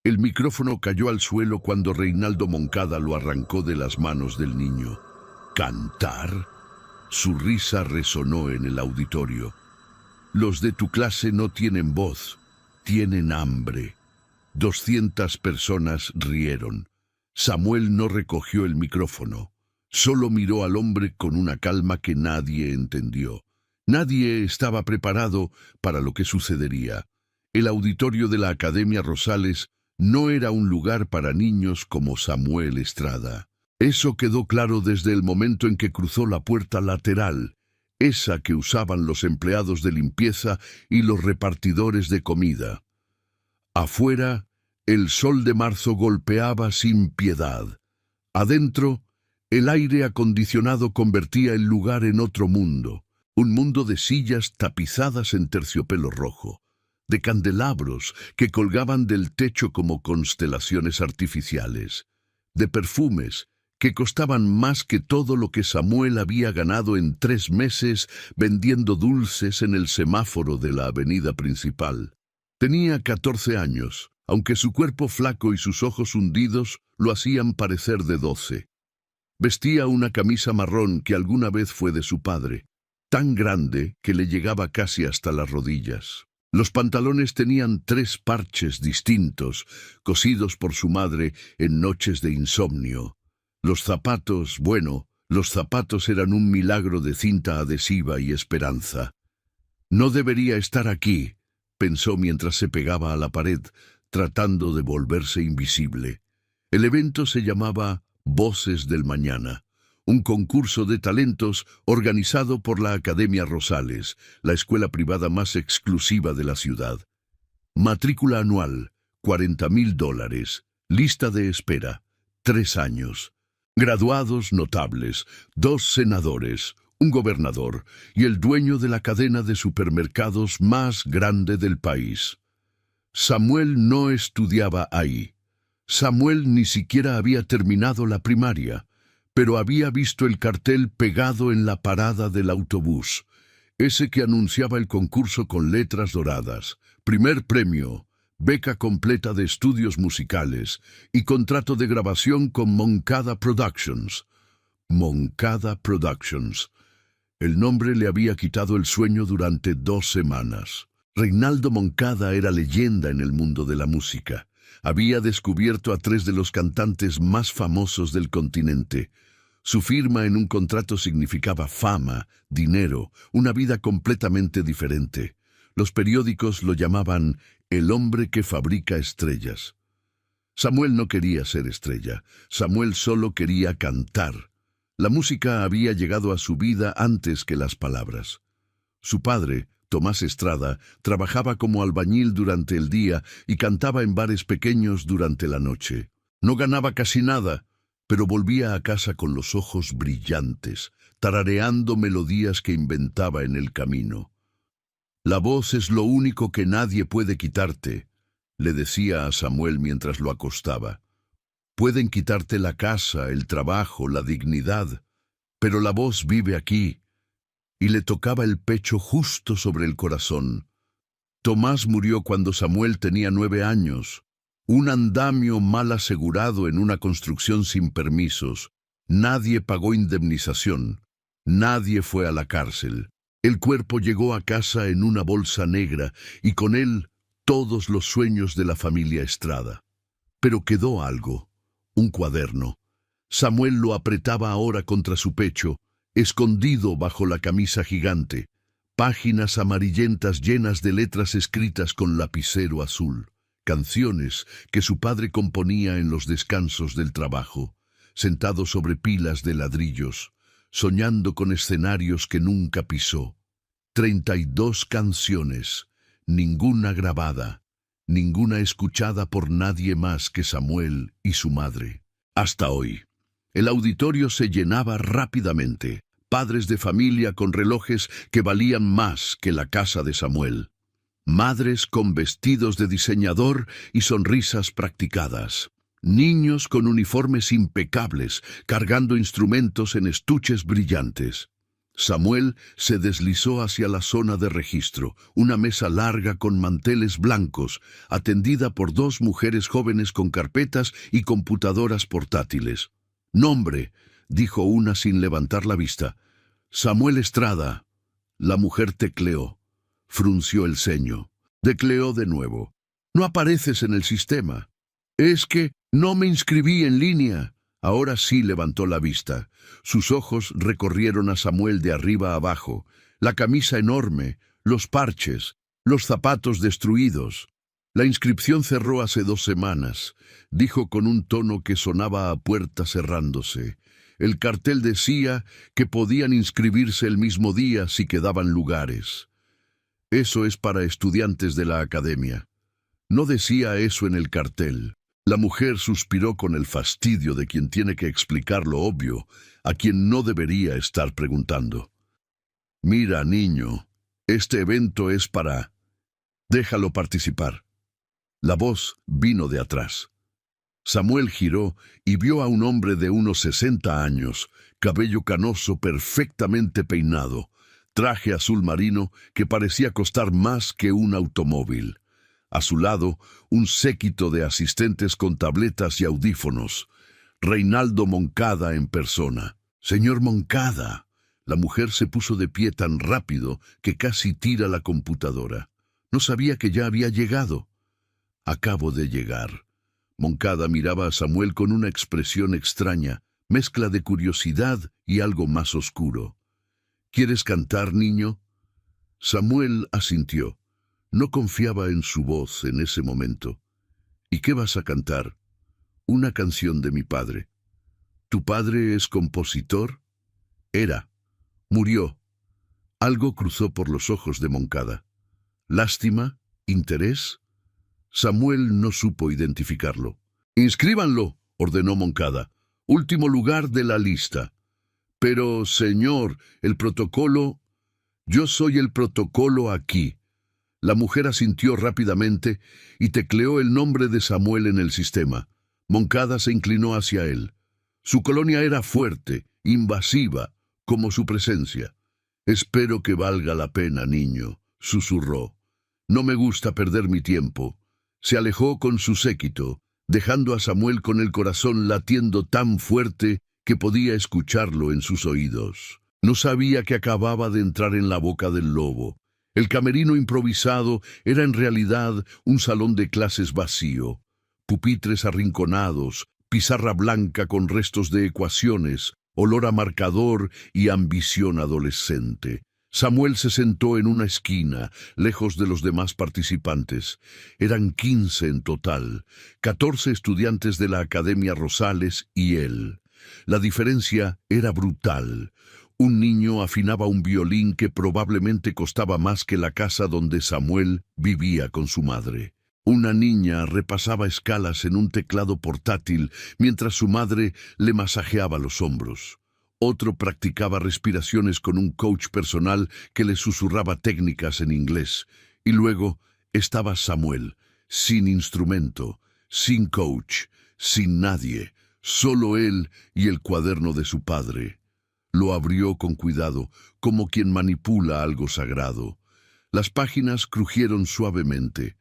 El micrófono cayó al suelo cuando Reinaldo Moncada lo arrancó de las manos del niño. ¿Cantar? Su risa resonó en el auditorio. Los de tu clase no tienen voz, tienen hambre. 200 personas rieron. Samuel no recogió el micrófono. Solo miró al hombre con una calma que nadie entendió. Nadie estaba preparado para lo que sucedería. El auditorio de la Academia Rosales no era un lugar para niños como Samuel Estrada. Eso quedó claro desde el momento en que cruzó la puerta lateral, esa que usaban los empleados de limpieza y los repartidores de comida. Afuera, el sol de marzo golpeaba sin piedad. Adentro, el aire acondicionado convertía el lugar en otro mundo, un mundo de sillas tapizadas en terciopelo rojo, de candelabros que colgaban del techo como constelaciones artificiales, de perfumes que costaban más que todo lo que Samuel había ganado en 3 meses vendiendo dulces en el semáforo de la avenida principal. Tenía 14 años, aunque su cuerpo flaco y sus ojos hundidos lo hacían parecer de 12. Vestía una camisa marrón que alguna vez fue de su padre, tan grande que le llegaba casi hasta las rodillas. Los pantalones tenían 3 parches distintos, cosidos por su madre en noches de insomnio. Los zapatos eran un milagro de cinta adhesiva y esperanza. No debería estar aquí, pensó mientras se pegaba a la pared, tratando de volverse invisible. El evento se llamaba Voces del Mañana, un concurso de talentos organizado por la Academia Rosales, la escuela privada más exclusiva de la ciudad. Matrícula anual, $40,000. Lista de espera, 3 años. Graduados notables, 2 senadores, un gobernador y el dueño de la cadena de supermercados más grande del país. Samuel no estudiaba ahí. Samuel ni siquiera había terminado la primaria, pero había visto el cartel pegado en la parada del autobús, ese que anunciaba el concurso con letras doradas, primer premio, beca completa de estudios musicales y contrato de grabación con Moncada Productions. Moncada Productions. El nombre le había quitado el sueño durante 2 semanas. Reinaldo Moncada era leyenda en el mundo de la música. Había descubierto a 3 de los cantantes más famosos del continente. Su firma en un contrato significaba fama, dinero, una vida completamente diferente. Los periódicos lo llamaban el hombre que fabrica estrellas. Samuel no quería ser estrella. Samuel solo quería cantar. La música había llegado a su vida antes que las palabras. Su padre, Tomás Estrada, trabajaba como albañil durante el día y cantaba en bares pequeños durante la noche. No ganaba casi nada, pero volvía a casa con los ojos brillantes, tarareando melodías que inventaba en el camino. La voz es lo único que nadie puede quitarte, le decía a Samuel mientras lo acostaba. Pueden quitarte la casa, el trabajo, la dignidad, pero la voz vive aquí. Y le tocaba el pecho justo sobre el corazón. Tomás murió cuando Samuel tenía 9 años. Un andamio mal asegurado en una construcción sin permisos. Nadie pagó indemnización. Nadie fue a la cárcel. El cuerpo llegó a casa en una bolsa negra y con él todos los sueños de la familia Estrada. Pero quedó algo, un cuaderno. Samuel lo apretaba ahora contra su pecho, escondido bajo la camisa gigante. Páginas amarillentas llenas de letras escritas con lapicero azul. Canciones que su padre componía en los descansos del trabajo, sentado sobre pilas de ladrillos, soñando con escenarios que nunca pisó. 32 canciones, ninguna grabada, ninguna escuchada por nadie más que Samuel y su madre. Hasta hoy. El auditorio se llenaba rápidamente. Padres de familia con relojes que valían más que la casa de Samuel. Madres con vestidos de diseñador y sonrisas practicadas. Niños con uniformes impecables, cargando instrumentos en estuches brillantes. Samuel se deslizó hacia la zona de registro, una mesa larga con manteles blancos, atendida por dos mujeres jóvenes con carpetas y computadoras portátiles. «Nombre», dijo una sin levantar la vista. «Samuel Estrada». La mujer tecleó. Frunció el ceño. Tecleó de nuevo. «No apareces en el sistema». «Es que no me inscribí en línea». Ahora sí levantó la vista. Sus ojos recorrieron a Samuel de arriba a abajo, la camisa enorme, los parches, los zapatos destruidos. «La inscripción cerró hace 2 semanas», dijo con un tono que sonaba a puerta cerrándose. El cartel decía que podían inscribirse el mismo día si quedaban lugares. «Eso es para estudiantes de la academia». No decía eso en el cartel. La mujer suspiró con el fastidio de quien tiene que explicar lo obvio, a quien no debería estar preguntando. «Mira, niño, este evento es para... Déjalo participar». La voz vino de atrás. Samuel giró y vio a un hombre de unos 60 años, cabello canoso perfectamente peinado, traje azul marino que parecía costar más que un automóvil. A su lado, un séquito de asistentes con tabletas y audífonos. Reinaldo Moncada en persona. «Señor Moncada». La mujer se puso de pie tan rápido que casi tira la computadora. No sabía que ya había llegado. «Acabo de llegar». Moncada miraba a Samuel con una expresión extraña, mezcla de curiosidad y algo más oscuro. «¿Quieres cantar, niño?» Samuel asintió. No confiaba en su voz en ese momento. «¿Y qué vas a cantar?» «Una canción de mi padre». «¿Tu padre es compositor?» «Era. Murió». Algo cruzó por los ojos de Moncada. ¿Lástima? ¿Interés? Samuel no supo identificarlo. «Inscríbanlo», ordenó Moncada. «Último lugar de la lista». «Pero, señor, el protocolo...» «Yo soy el protocolo aquí». La mujer asintió rápidamente y tecleó el nombre de Samuel en el sistema. Moncada se inclinó hacia él. Su colonia era fuerte, invasiva, como su presencia. «Espero que valga la pena, niño», susurró. «No me gusta perder mi tiempo». Se alejó con su séquito, dejando a Samuel con el corazón latiendo tan fuerte que podía escucharlo en sus oídos. No sabía que acababa de entrar en la boca del lobo. El camerino improvisado era en realidad un salón de clases vacío. Pupitres arrinconados, pizarra blanca con restos de ecuaciones, olor a marcador y ambición adolescente. Samuel se sentó en una esquina, lejos de los demás participantes. Eran 15 en total, 14 estudiantes de la Academia Rosales y él. La diferencia era brutal. Un niño afinaba un violín que probablemente costaba más que la casa donde Samuel vivía con su madre. Una niña repasaba escalas en un teclado portátil mientras su madre le masajeaba los hombros. Otro practicaba respiraciones con un coach personal que le susurraba técnicas en inglés. Y luego estaba Samuel, sin instrumento, sin coach, sin nadie, solo él y el cuaderno de su padre. Lo abrió con cuidado, como quien manipula algo sagrado. Las páginas crujieron suavemente.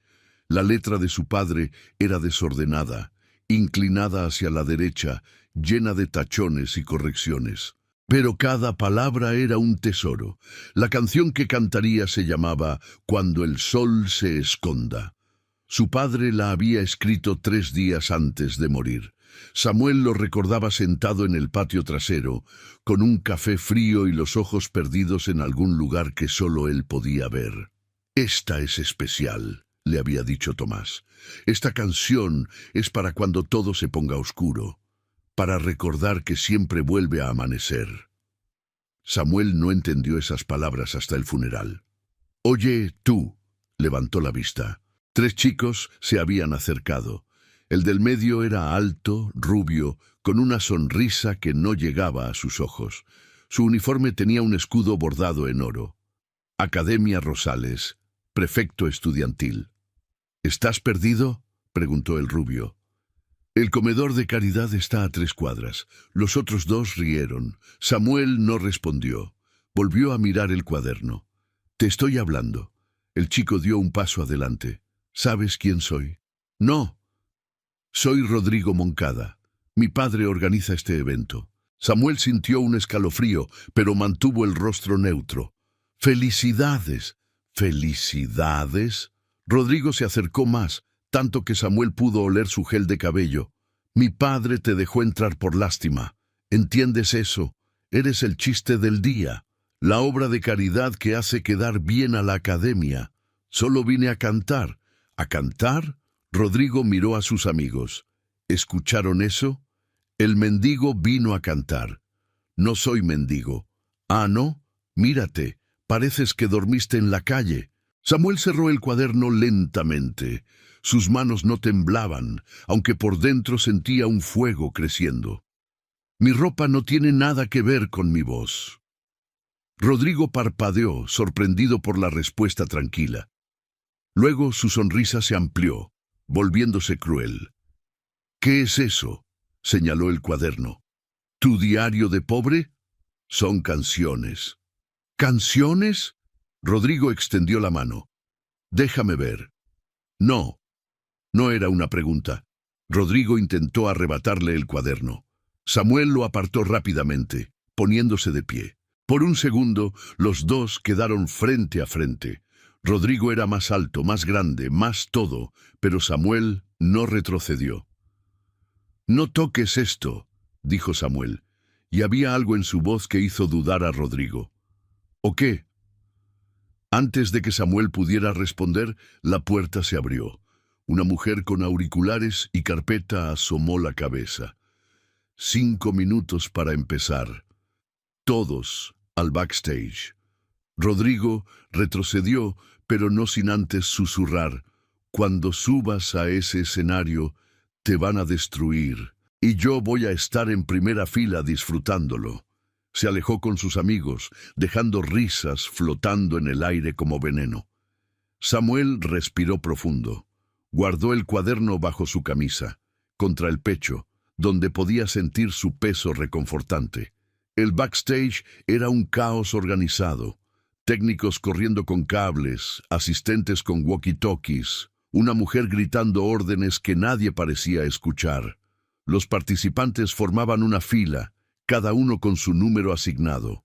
La letra de su padre era desordenada, inclinada hacia la derecha, llena de tachones y correcciones. Pero cada palabra era un tesoro. La canción que cantaría se llamaba «Cuando el sol se esconda». Su padre la había escrito 3 días antes de morir. Samuel lo recordaba sentado en el patio trasero, con un café frío y los ojos perdidos en algún lugar que solo él podía ver. «Esta es especial», le había dicho Tomás. «Esta canción es para cuando todo se ponga oscuro, para recordar que siempre vuelve a amanecer». Samuel no entendió esas palabras hasta el funeral. «Oye, tú», levantó la vista. 3 chicos se habían acercado. El del medio era alto, rubio, con una sonrisa que no llegaba a sus ojos. Su uniforme tenía un escudo bordado en oro. Academia Rosales, prefecto estudiantil. «¿Estás perdido?», preguntó el rubio. «El comedor de caridad está a 3 cuadras». Los otros 2 rieron. Samuel no respondió. Volvió a mirar el cuaderno. «Te estoy hablando». El chico dio un paso adelante. «¿Sabes quién soy?» «No. Soy Rodrigo Moncada. Mi padre organiza este evento». Samuel sintió un escalofrío, pero mantuvo el rostro neutro. «¡Felicidades! ¿Felicidades?» Rodrigo se acercó más, tanto que Samuel pudo oler su gel de cabello. «Mi padre te dejó entrar por lástima. ¿Entiendes eso? Eres el chiste del día. La obra de caridad que hace quedar bien a la academia. Solo vine a cantar». ¿A cantar? Rodrigo miró a sus amigos. ¿Escucharon eso? El mendigo vino a cantar. No soy mendigo. ¿Ah, no? Mírate, pareces que dormiste en la calle. Samuel cerró el cuaderno lentamente. Sus manos no temblaban, aunque por dentro sentía un fuego creciendo. Mi ropa no tiene nada que ver con mi voz. Rodrigo parpadeó, sorprendido por la respuesta tranquila. Luego su sonrisa se amplió, volviéndose cruel. «¿Qué es eso?», señaló el cuaderno. «¿Tu diario de pobre? Son canciones». «¿Canciones?». Rodrigo extendió la mano. «Déjame ver». «No». No era una pregunta. Rodrigo intentó arrebatarle el cuaderno. Samuel lo apartó rápidamente, poniéndose de pie. Por un segundo, los dos quedaron frente a frente. Rodrigo era más alto, más grande, más todo, pero Samuel no retrocedió. «No toques esto», dijo Samuel, y había algo en su voz que hizo dudar a Rodrigo. «¿O qué?». Antes de que Samuel pudiera responder, la puerta se abrió. Una mujer con auriculares y carpeta asomó la cabeza. 5 minutos para empezar. Todos al backstage. Rodrigo retrocedió, pero no sin antes susurrar: «Cuando subas a ese escenario, te van a destruir, y yo voy a estar en primera fila disfrutándolo». Se alejó con sus amigos, dejando risas flotando en el aire como veneno. Samuel respiró profundo. Guardó el cuaderno bajo su camisa, contra el pecho, donde podía sentir su peso reconfortante. El backstage era un caos organizado. Técnicos corriendo con cables, asistentes con walkie-talkies, una mujer gritando órdenes que nadie parecía escuchar. Los participantes formaban una fila, cada uno con su número asignado.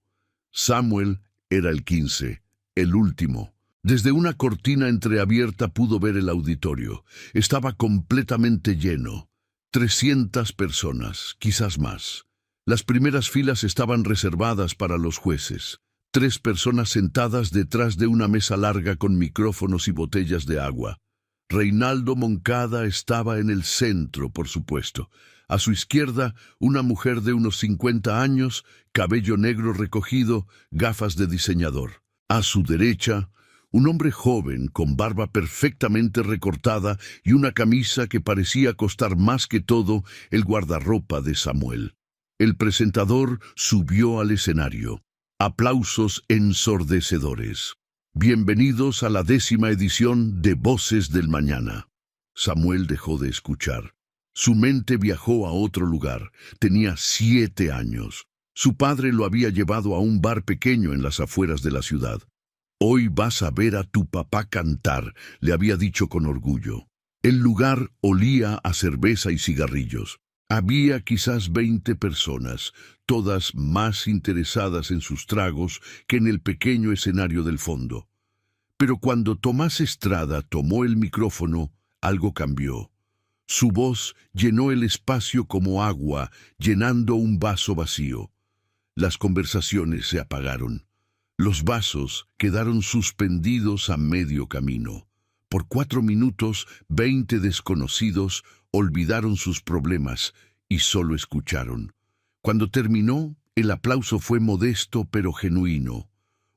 Samuel era el 15, el último. Desde una cortina entreabierta pudo ver el auditorio. Estaba completamente lleno. 300 personas, quizás más. Las primeras filas estaban reservadas para los jueces. 3 personas sentadas detrás de una mesa larga con micrófonos y botellas de agua. Reinaldo Moncada estaba en el centro, por supuesto. A su izquierda, una mujer de unos 50 años, cabello negro recogido, gafas de diseñador. A su derecha, un hombre joven con barba perfectamente recortada y una camisa que parecía costar más que todo el guardarropa de Samuel. El presentador subió al escenario. Aplausos ensordecedores. «Bienvenidos a la 10ª edición de Voces del Mañana». Samuel dejó de escuchar. Su mente viajó a otro lugar. Tenía 7 años. Su padre lo había llevado a un bar pequeño en las afueras de la ciudad. «Hoy vas a ver a tu papá cantar», le había dicho con orgullo. El lugar olía a cerveza y cigarrillos. Había quizás 20 personas, todas más interesadas en sus tragos que en el pequeño escenario del fondo. Pero cuando Tomás Estrada tomó el micrófono, algo cambió. Su voz llenó el espacio como agua, llenando un vaso vacío. Las conversaciones se apagaron. Los vasos quedaron suspendidos a medio camino. Por 4 minutos, 20 desconocidos olvidaron sus problemas y solo escucharon. Cuando terminó, el aplauso fue modesto pero genuino.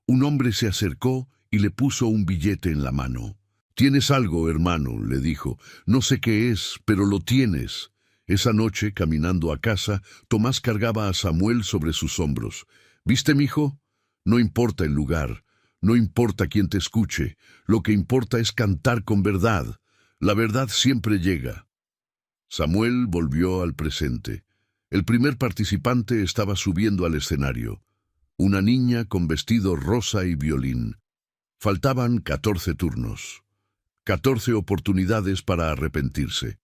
Un hombre se acercó y le puso un billete en la mano. «Tienes algo, hermano», le dijo. «No sé qué es, pero lo tienes». Esa noche, caminando a casa, Tomás cargaba a Samuel sobre sus hombros. «¿Viste, mijo? No importa el lugar, no importa quién te escuche, lo que importa es cantar con verdad. La verdad siempre llega». Samuel volvió al presente. El primer participante estaba subiendo al escenario. Una niña con vestido rosa y violín. Faltaban 14 turnos, 14 oportunidades para arrepentirse.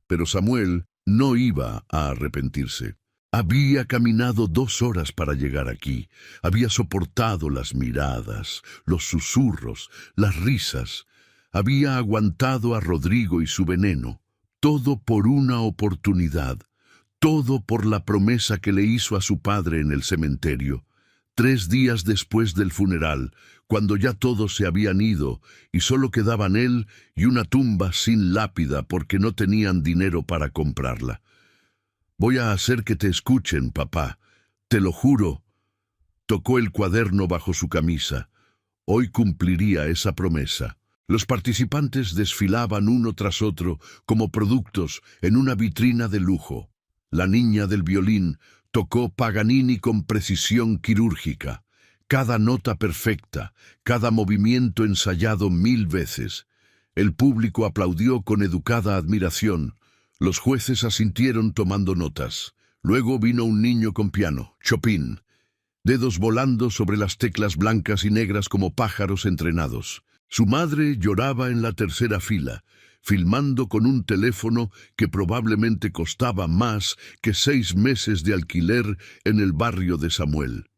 Pero Samuel no iba a arrepentirse. Había caminado 2 horas para llegar aquí. Había soportado las miradas, los susurros, las risas. Había aguantado a Rodrigo y su veneno. Todo por una oportunidad. Todo por la promesa que le hizo a su padre en el cementerio. 3 días después del funeral, cuando ya todos se habían ido y solo quedaban él y una tumba sin lápida porque no tenían dinero para comprarla. «Voy a hacer que te escuchen, papá. Te lo juro». Tocó el cuaderno bajo su camisa. Hoy cumpliría esa promesa. Los participantes desfilaban uno tras otro como productos en una vitrina de lujo. La niña del violín tocó Paganini con precisión quirúrgica. Cada nota perfecta, cada movimiento ensayado 1000 veces. El público aplaudió con educada admiración. Los jueces asintieron tomando notas. Luego vino un niño con piano, Chopin, dedos volando sobre las teclas blancas y negras como pájaros entrenados. Su madre lloraba en la tercera fila, filmando con un teléfono que probablemente costaba más que 6 meses de alquiler en el barrio de Samuel.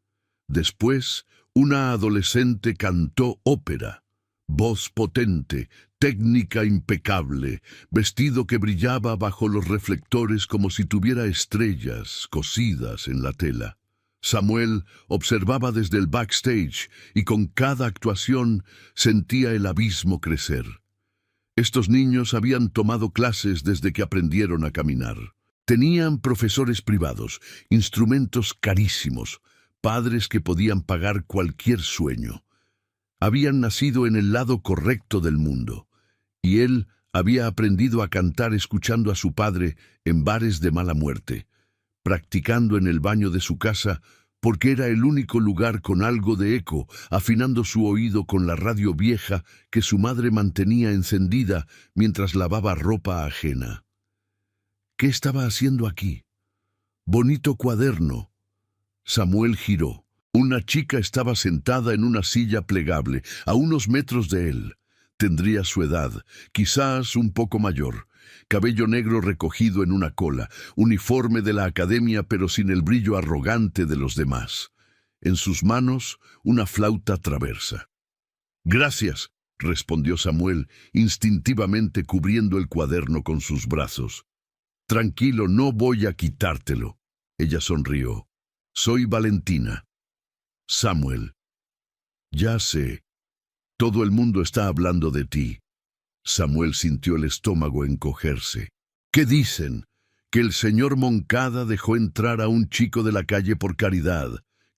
Después, una adolescente cantó ópera. Voz potente, técnica impecable, vestido que brillaba bajo los reflectores como si tuviera estrellas cosidas en la tela. Samuel observaba desde el backstage y con cada actuación sentía el abismo crecer. Estos niños habían tomado clases desde que aprendieron a caminar. Tenían profesores privados, instrumentos carísimos, padres que podían pagar cualquier sueño. Habían nacido en el lado correcto del mundo, y él había aprendido a cantar escuchando a su padre en bares de mala muerte, practicando en el baño de su casa porque era el único lugar con algo de eco, afinando su oído con la radio vieja que su madre mantenía encendida mientras lavaba ropa ajena. ¿Qué estaba haciendo aquí? Bonito cuaderno. Samuel giró. Una chica estaba sentada en una silla plegable, a unos metros de él. Tendría su edad, quizás un poco mayor. Cabello negro recogido en una cola, uniforme de la academia pero sin el brillo arrogante de los demás. En sus manos, una flauta traversa. «Gracias», respondió Samuel, instintivamente cubriendo el cuaderno con sus brazos. «Tranquilo, no voy a quitártelo». Ella sonrió. «Soy Valentina». «Samuel». «Ya sé. Todo el mundo está hablando de ti». Samuel sintió el estómago encogerse. «¿Qué dicen? Que el señor Moncada dejó entrar a un chico de la calle por caridad,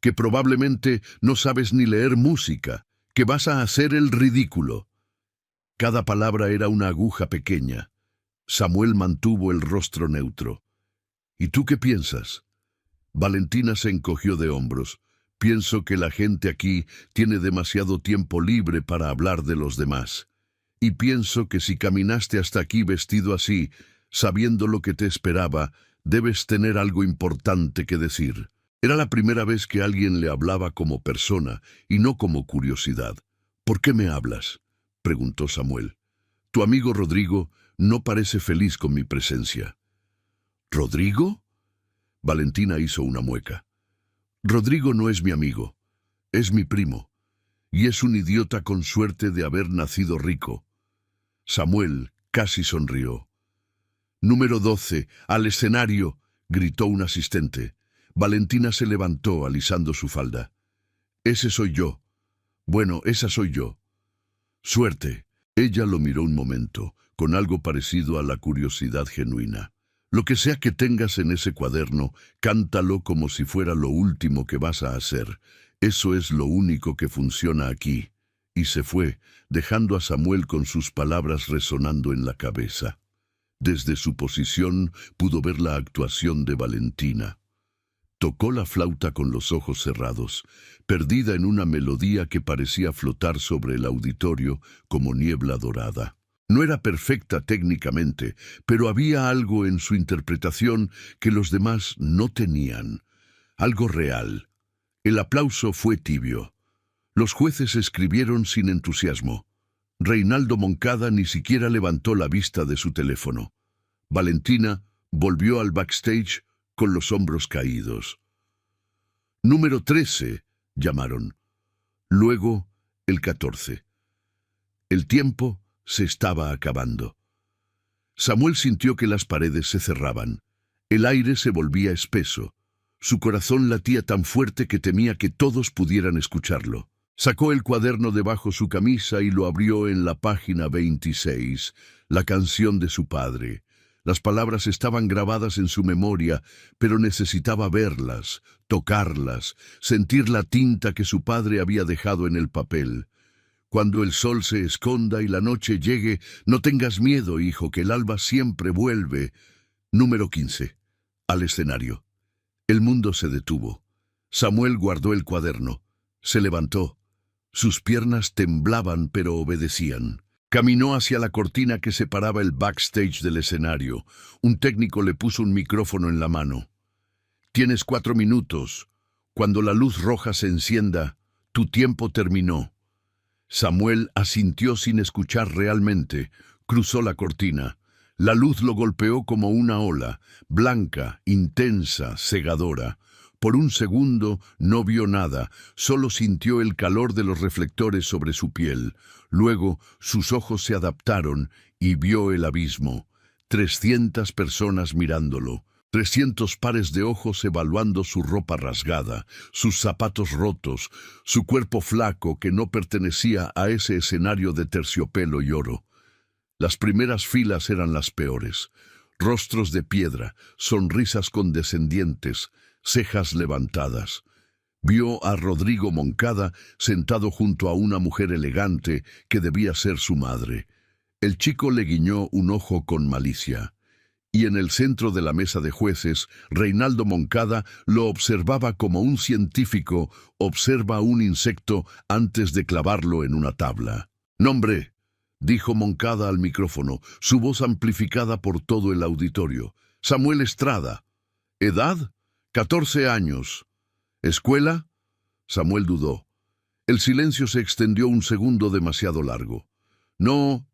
que probablemente no sabes ni leer música, que vas a hacer el ridículo». Cada palabra era una aguja pequeña. Samuel mantuvo el rostro neutro. «¿Y tú qué piensas?» Valentina se encogió de hombros. «Pienso que la gente aquí tiene demasiado tiempo libre para hablar de los demás. Y pienso que si caminaste hasta aquí vestido así, sabiendo lo que te esperaba, debes tener algo importante que decir». Era la primera vez que alguien le hablaba como persona y no como curiosidad. «¿Por qué me hablas?», preguntó Samuel. «Tu amigo Rodrigo no parece feliz con mi presencia». «¿Rodrigo?». Valentina hizo una mueca. «Rodrigo no es mi amigo, es mi primo, y es un idiota con suerte de haber nacido rico». Samuel casi sonrió. «Número 12, al escenario», gritó un asistente. Valentina se levantó alisando su falda. «Ese soy yo. Bueno, esa soy yo». «Suerte». Ella lo miró un momento, con algo parecido a la curiosidad genuina. «Lo que sea que tengas en ese cuaderno, cántalo como si fuera lo último que vas a hacer. Eso es lo único que funciona aquí». Y se fue, dejando a Samuel con sus palabras resonando en la cabeza. Desde su posición pudo ver la actuación de Valentina. Tocó la flauta con los ojos cerrados, perdida en una melodía que parecía flotar sobre el auditorio como niebla dorada. No era perfecta técnicamente, pero había algo en su interpretación que los demás no tenían. Algo real, El aplauso fue tibio. Los jueces escribieron sin entusiasmo. Reinaldo Moncada ni siquiera levantó la vista de su teléfono. Valentina volvió al backstage con los hombros caídos. Número 13, llamaron. Luego, el 14. El tiempo se estaba acabando. Samuel sintió que las paredes se cerraban. El aire se volvía espeso. Su corazón latía tan fuerte que temía que todos pudieran escucharlo. Sacó el cuaderno de bajo su camisa y lo abrió en la página 26, la canción de su padre. Las palabras estaban grabadas en su memoria, pero necesitaba verlas, tocarlas, sentir la tinta que su padre había dejado en el papel. Cuando el sol se esconda y la noche llegue, no tengas miedo, hijo, que el alba siempre vuelve. Número 15. Al escenario. El mundo se detuvo. Samuel guardó el cuaderno. Se levantó. Sus piernas temblaban, pero obedecían. Caminó hacia la cortina que separaba el backstage del escenario. Un técnico le puso un micrófono en la mano. «Tienes 4 minutos. Cuando la luz roja se encienda, tu tiempo terminó». Samuel asintió sin escuchar realmente. Cruzó la cortina. La luz lo golpeó como una ola, blanca, intensa, cegadora. Por un segundo no vio nada, solo sintió el calor de los reflectores sobre su piel. Luego sus ojos se adaptaron y vio el abismo. 300 personas mirándolo. 300 pares de ojos evaluando su ropa rasgada, sus zapatos rotos, su cuerpo flaco que no pertenecía a ese escenario de terciopelo y oro. Las primeras filas eran las peores. Rostros de piedra, sonrisas condescendientes, cejas levantadas. Vio a Rodrigo Moncada sentado junto a una mujer elegante que debía ser su madre. El chico le guiñó un ojo con malicia. Y en el centro de la mesa de jueces, Reinaldo Moncada lo observaba como un científico observa un insecto antes de clavarlo en una tabla. «Nombre», dijo Moncada al micrófono, su voz amplificada por todo el auditorio. «Samuel Estrada». «¿Edad?» «14 años». «¿Escuela?» Samuel dudó. El silencio se extendió un segundo demasiado largo. «No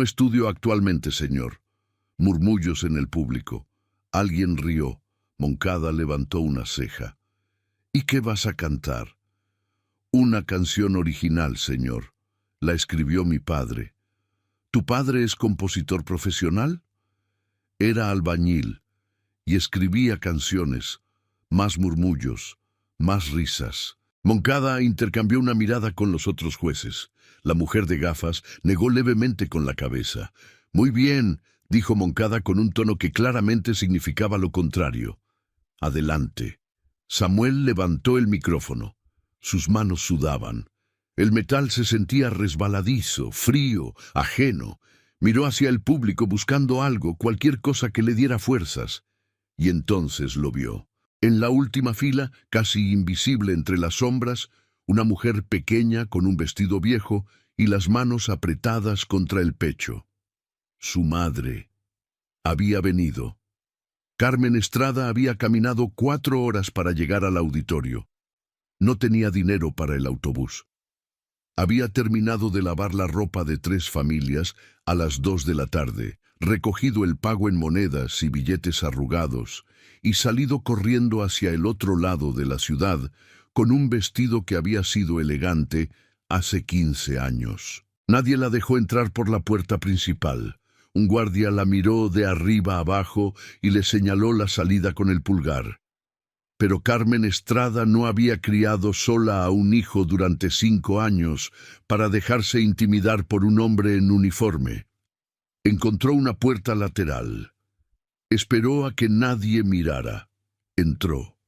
estudio actualmente, señor». Murmullos en el público. Alguien rió. Moncada levantó una ceja. «¿Y qué vas a cantar?» «Una canción original, señor. La escribió mi padre». «¿Tu padre es compositor profesional?» «Era albañil y escribía canciones». Más murmullos, más risas. Moncada intercambió una mirada con los otros jueces. La mujer de gafas negó levemente con la cabeza. «Muy bien», dijo Moncada con un tono que claramente significaba lo contrario. «Adelante». Samuel levantó el micrófono. Sus manos sudaban. El metal se sentía resbaladizo, frío, ajeno. Miró hacia el público buscando algo, cualquier cosa que le diera fuerzas. Y entonces lo vio. En la última fila, casi invisible entre las sombras, una mujer pequeña con un vestido viejo y las manos apretadas contra el pecho. Su madre había venido. Carmen Estrada había caminado 4 horas para llegar al auditorio. No tenía dinero para el autobús. Había terminado de lavar la ropa de 3 familias a las 2 de la tarde, recogido el pago en monedas y billetes arrugados, y salido corriendo hacia el otro lado de la ciudad con un vestido que había sido elegante hace 15 años. Nadie la dejó entrar por la puerta principal. Un guardia la miró de arriba abajo y le señaló la salida con el pulgar. Pero Carmen Estrada no había criado sola a un hijo durante 5 años para dejarse intimidar por un hombre en uniforme. Encontró una puerta lateral. Esperó a que nadie mirara. Entró.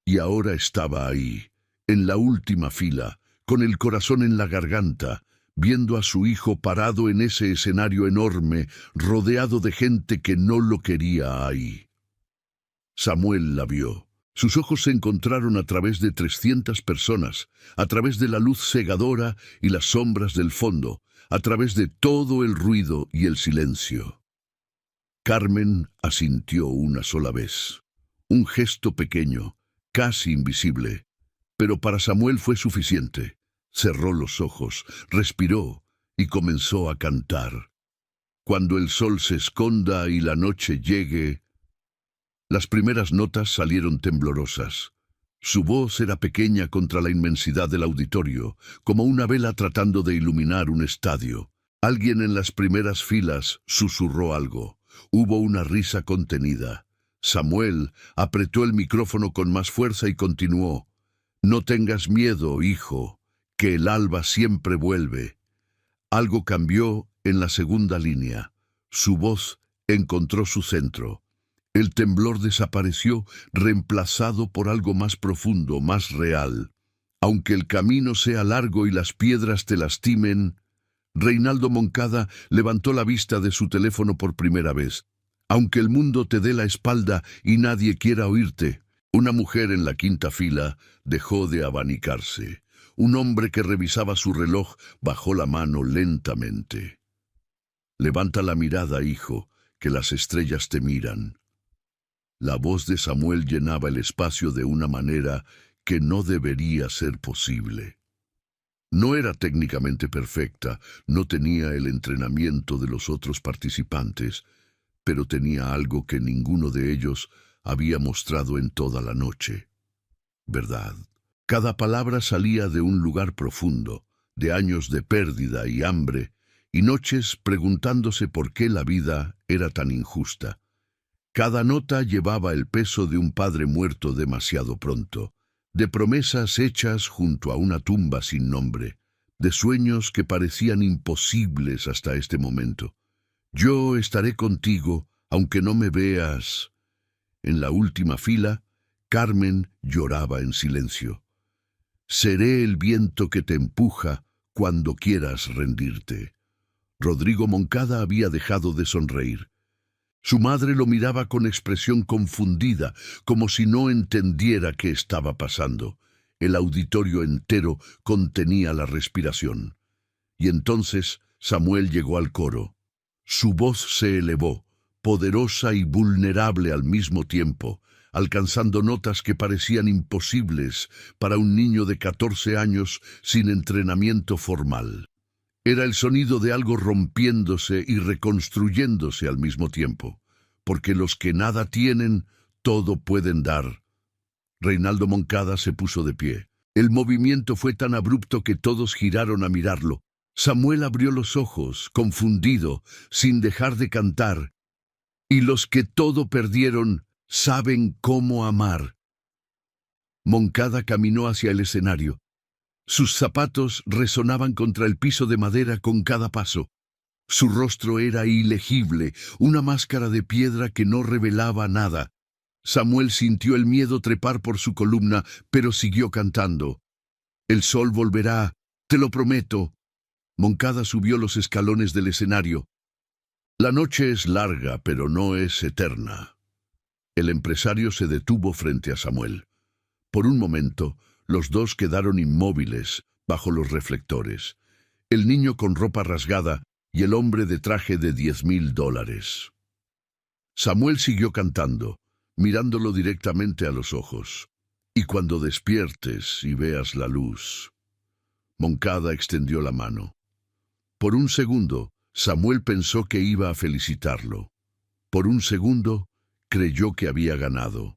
Y ahora estaba ahí, en la última fila, con el corazón en la garganta, viendo a su hijo parado en ese escenario enorme, rodeado de gente que no lo quería ahí. Samuel la vio. Sus ojos se encontraron a través de 300 personas, a través de la luz cegadora y las sombras del fondo, a través de todo el ruido y el silencio. Carmen asintió una sola vez. Un gesto pequeño, casi invisible. Pero para Samuel fue suficiente. Cerró los ojos, respiró y comenzó a cantar. Cuando el sol se esconda y la noche llegue. Las primeras notas salieron temblorosas. Su voz era pequeña contra la inmensidad del auditorio, como una vela tratando de iluminar un estadio. Alguien en las primeras filas susurró algo. Hubo una risa contenida. Samuel apretó el micrófono con más fuerza y continuó. «No tengas miedo, hijo, que el alba siempre vuelve». Algo cambió en la segunda línea. Su voz encontró su centro. El temblor desapareció, reemplazado por algo más profundo, más real. Aunque el camino sea largo y las piedras te lastimen. Reinaldo Moncada levantó la vista de su teléfono por primera vez. Aunque el mundo te dé la espalda y nadie quiera oírte. Una mujer en la quinta fila dejó de abanicarse. Un hombre que revisaba su reloj bajó la mano lentamente. «Levanta la mirada, hijo, que las estrellas te miran». La voz de Samuel llenaba el espacio de una manera que no debería ser posible. No era técnicamente perfecta, no tenía el entrenamiento de los otros participantes, pero tenía algo que ninguno de ellos había mostrado en toda la noche. Verdad. Cada palabra salía de un lugar profundo, de años de pérdida y hambre, y noches preguntándose por qué la vida era tan injusta. Cada nota llevaba el peso de un padre muerto demasiado pronto, de promesas hechas junto a una tumba sin nombre, de sueños que parecían imposibles hasta este momento. «Yo estaré contigo, aunque no me veas». En la última fila, Carmen lloraba en silencio. «Seré el viento que te empuja cuando quieras rendirte». Rodrigo Moncada había dejado de sonreír. Su madre lo miraba con expresión confundida, como si no entendiera qué estaba pasando. El auditorio entero contenía la respiración. Y entonces Samuel llegó al coro. Su voz se elevó, poderosa y vulnerable al mismo tiempo, alcanzando notas que parecían imposibles para un niño de 14 años sin entrenamiento formal. Era el sonido de algo rompiéndose y reconstruyéndose al mismo tiempo, porque los que nada tienen, todo pueden dar. Reinaldo Moncada se puso de pie. El movimiento fue tan abrupto que todos giraron a mirarlo. Samuel abrió los ojos, confundido, sin dejar de cantar. «Y los que todo perdieron, saben cómo amar». Moncada caminó hacia el escenario. Sus zapatos resonaban contra el piso de madera con cada paso. Su rostro era ilegible, una máscara de piedra que no revelaba nada. Samuel sintió el miedo trepar por su columna, pero siguió cantando. «El sol volverá, te lo prometo». Moncada subió los escalones del escenario. «La noche es larga, pero no es eterna». El empresario se detuvo frente a Samuel. Por un momento, los dos quedaron inmóviles bajo los reflectores. El niño con ropa rasgada y el hombre de traje de $10,000. Samuel siguió cantando, mirándolo directamente a los ojos. «Y cuando despiertes y veas la luz». Moncada extendió la mano. Por un segundo, Samuel pensó que iba a felicitarlo. Por un segundo, creyó que había ganado.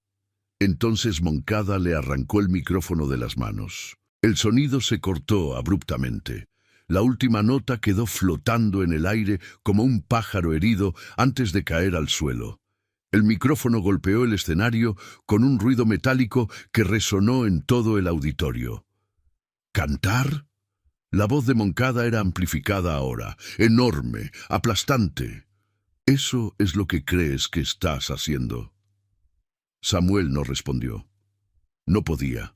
Entonces Moncada le arrancó el micrófono de las manos. El sonido se cortó abruptamente. La última nota quedó flotando en el aire como un pájaro herido antes de caer al suelo. El micrófono golpeó el escenario con un ruido metálico que resonó en todo el auditorio. ¿Cantar? La voz de Moncada era amplificada ahora, enorme, aplastante. «Eso es lo que crees que estás haciendo». Samuel no respondió. No podía.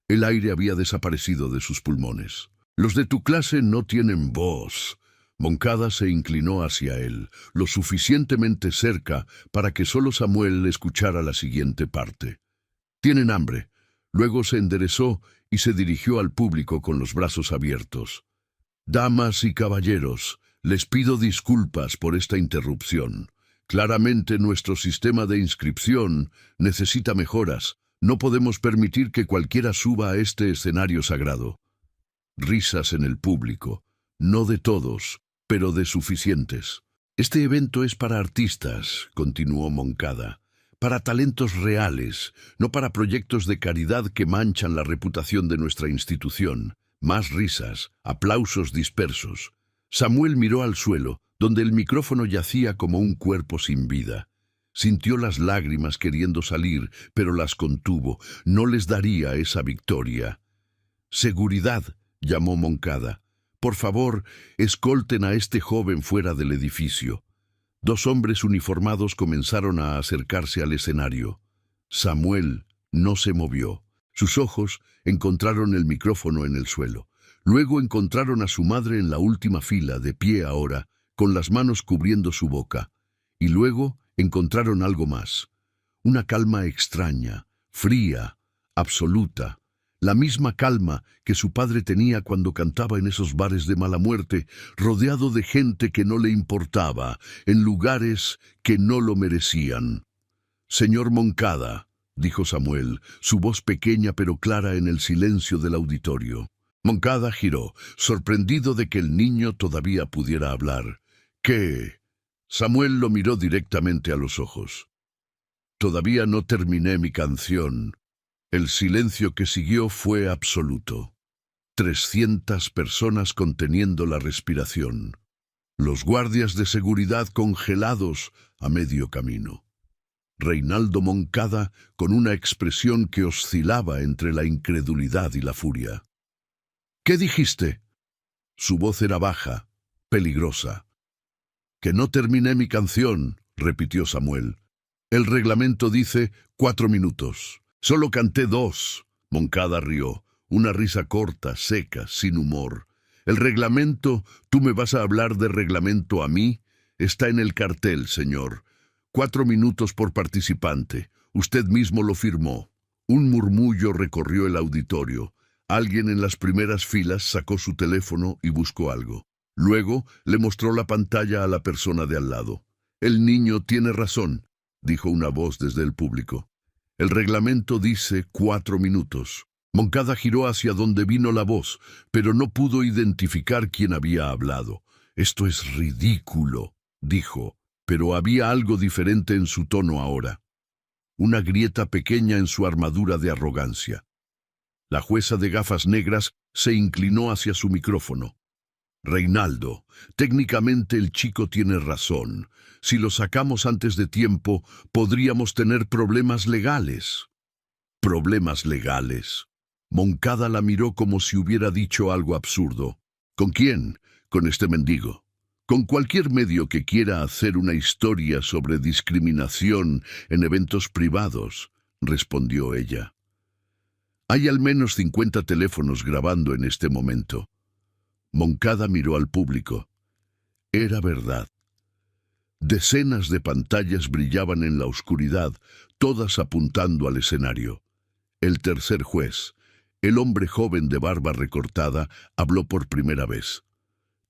El aire había desaparecido de sus pulmones. «Los de tu clase no tienen voz». Moncada se inclinó hacia él, lo suficientemente cerca para que solo Samuel escuchara la siguiente parte. «Tienen hambre». Luego se enderezó y se dirigió al público con los brazos abiertos. «Damas y caballeros, les pido disculpas por esta interrupción. Claramente nuestro sistema de inscripción necesita mejoras. No podemos permitir que cualquiera suba a este escenario sagrado. Risas en el público, no de todos, pero de suficientes. Este evento es para artistas, continuó Moncada, para talentos reales, no para proyectos de caridad que manchan la reputación de nuestra institución. Más risas, aplausos dispersos. Samuel miró al suelo, donde el micrófono yacía como un cuerpo sin vida. Sintió las lágrimas queriendo salir, pero las contuvo. No les daría esa victoria. «Seguridad», llamó Moncada. «Por favor, escolten a este joven fuera del edificio». 2 hombres uniformados comenzaron a acercarse al escenario. Samuel no se movió. Sus ojos encontraron el micrófono en el suelo. Luego encontraron a su madre en la última fila, de pie ahora, con las manos cubriendo su boca. Y luego encontraron algo más. Una calma extraña, fría, absoluta. La misma calma que su padre tenía cuando cantaba en esos bares de mala muerte, rodeado de gente que no le importaba, en lugares que no lo merecían. «Señor Moncada», dijo Samuel, su voz pequeña pero clara en el silencio del auditorio. Moncada giró, sorprendido de que el niño todavía pudiera hablar. «¿Qué?» Samuel lo miró directamente a los ojos. «Todavía no terminé mi canción». El silencio que siguió fue absoluto. 300 personas conteniendo la respiración. Los guardias de seguridad congelados a medio camino. Reinaldo Moncada con una expresión que oscilaba entre la incredulidad y la furia. «¿Qué dijiste?» Su voz era baja, peligrosa. «Que no terminé mi canción», repitió Samuel. «El reglamento dice 4 minutos. Solo canté 2. Moncada rió, una risa corta, seca, sin humor. «El reglamento, ¿tú me vas a hablar de reglamento a mí? Está en el cartel, señor. 4 minutos por participante. Usted mismo lo firmó». Un murmullo recorrió el auditorio. Alguien en las primeras filas sacó su teléfono y buscó algo. Luego le mostró la pantalla a la persona de al lado. «El niño tiene razón», dijo una voz desde el público. «El reglamento dice 4 minutos». Moncada giró hacia donde vino la voz, pero no pudo identificar quién había hablado. «Esto es ridículo», dijo, pero había algo diferente en su tono ahora. Una grieta pequeña en su armadura de arrogancia. La jueza de gafas negras se inclinó hacia su micrófono. «Reinaldo, técnicamente el chico tiene razón. Si lo sacamos antes de tiempo, podríamos tener problemas legales». «¿Problemas legales?» Moncada la miró como si hubiera dicho algo absurdo. «¿Con quién? Con este mendigo. Con cualquier medio que quiera hacer una historia sobre discriminación en eventos privados», respondió ella. «Hay al menos 50 teléfonos grabando en este momento». Moncada miró al público. Era verdad. Decenas de pantallas brillaban en la oscuridad, todas apuntando al escenario. El tercer juez, el hombre joven de barba recortada, habló por primera vez.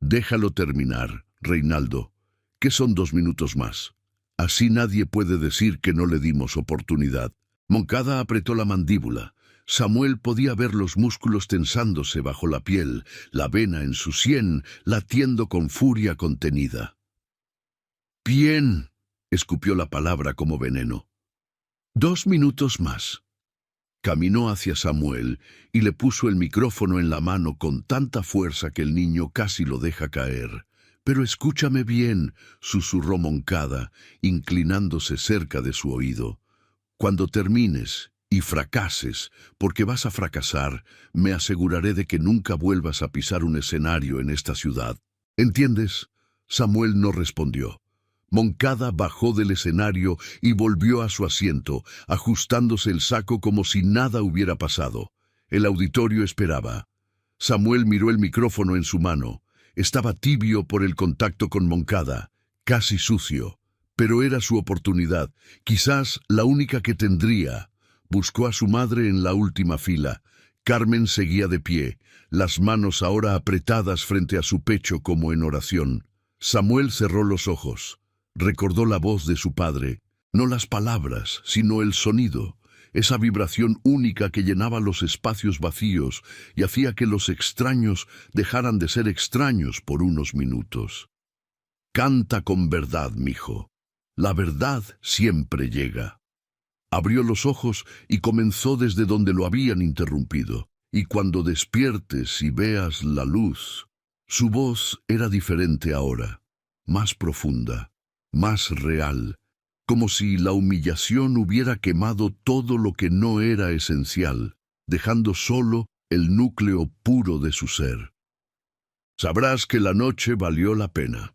«Déjalo terminar, Reinaldo, que son 2 minutos más. Así nadie puede decir que no le dimos oportunidad». Moncada apretó la mandíbula. Samuel podía ver los músculos tensándose bajo la piel, la vena en su sien latiendo con furia contenida. «Bien», escupió la palabra como veneno. 2 minutos más. Caminó hacia Samuel y le puso el micrófono en la mano con tanta fuerza que el niño casi lo deja caer. «Pero escúchame bien», susurró Moncada, inclinándose cerca de su oído. «Cuando termines y fracases, porque vas a fracasar, me aseguraré de que nunca vuelvas a pisar un escenario en esta ciudad. ¿Entiendes?» Samuel no respondió. Moncada bajó del escenario y volvió a su asiento, ajustándose el saco como si nada hubiera pasado. El auditorio esperaba. Samuel miró el micrófono en su mano. Estaba tibio por el contacto con Moncada, casi sucio. Pero era su oportunidad, quizás la única que tendría. Buscó a su madre en la última fila. Carmen seguía de pie, las manos ahora apretadas frente a su pecho como en oración. Samuel cerró los ojos. Recordó la voz de su padre, no las palabras, sino el sonido. esa vibración única que llenaba los espacios vacíos y hacía que los extraños dejaran de ser extraños por unos minutos. Canta con verdad, mijo. La verdad siempre llega. Abrió los ojos y comenzó desde donde lo habían interrumpido. Y cuando despiertes y veas la luz, su voz era diferente ahora, más profunda, más real, como si la humillación hubiera quemado todo lo que no era esencial, dejando solo el núcleo puro de su ser. Sabrás que la noche valió la pena.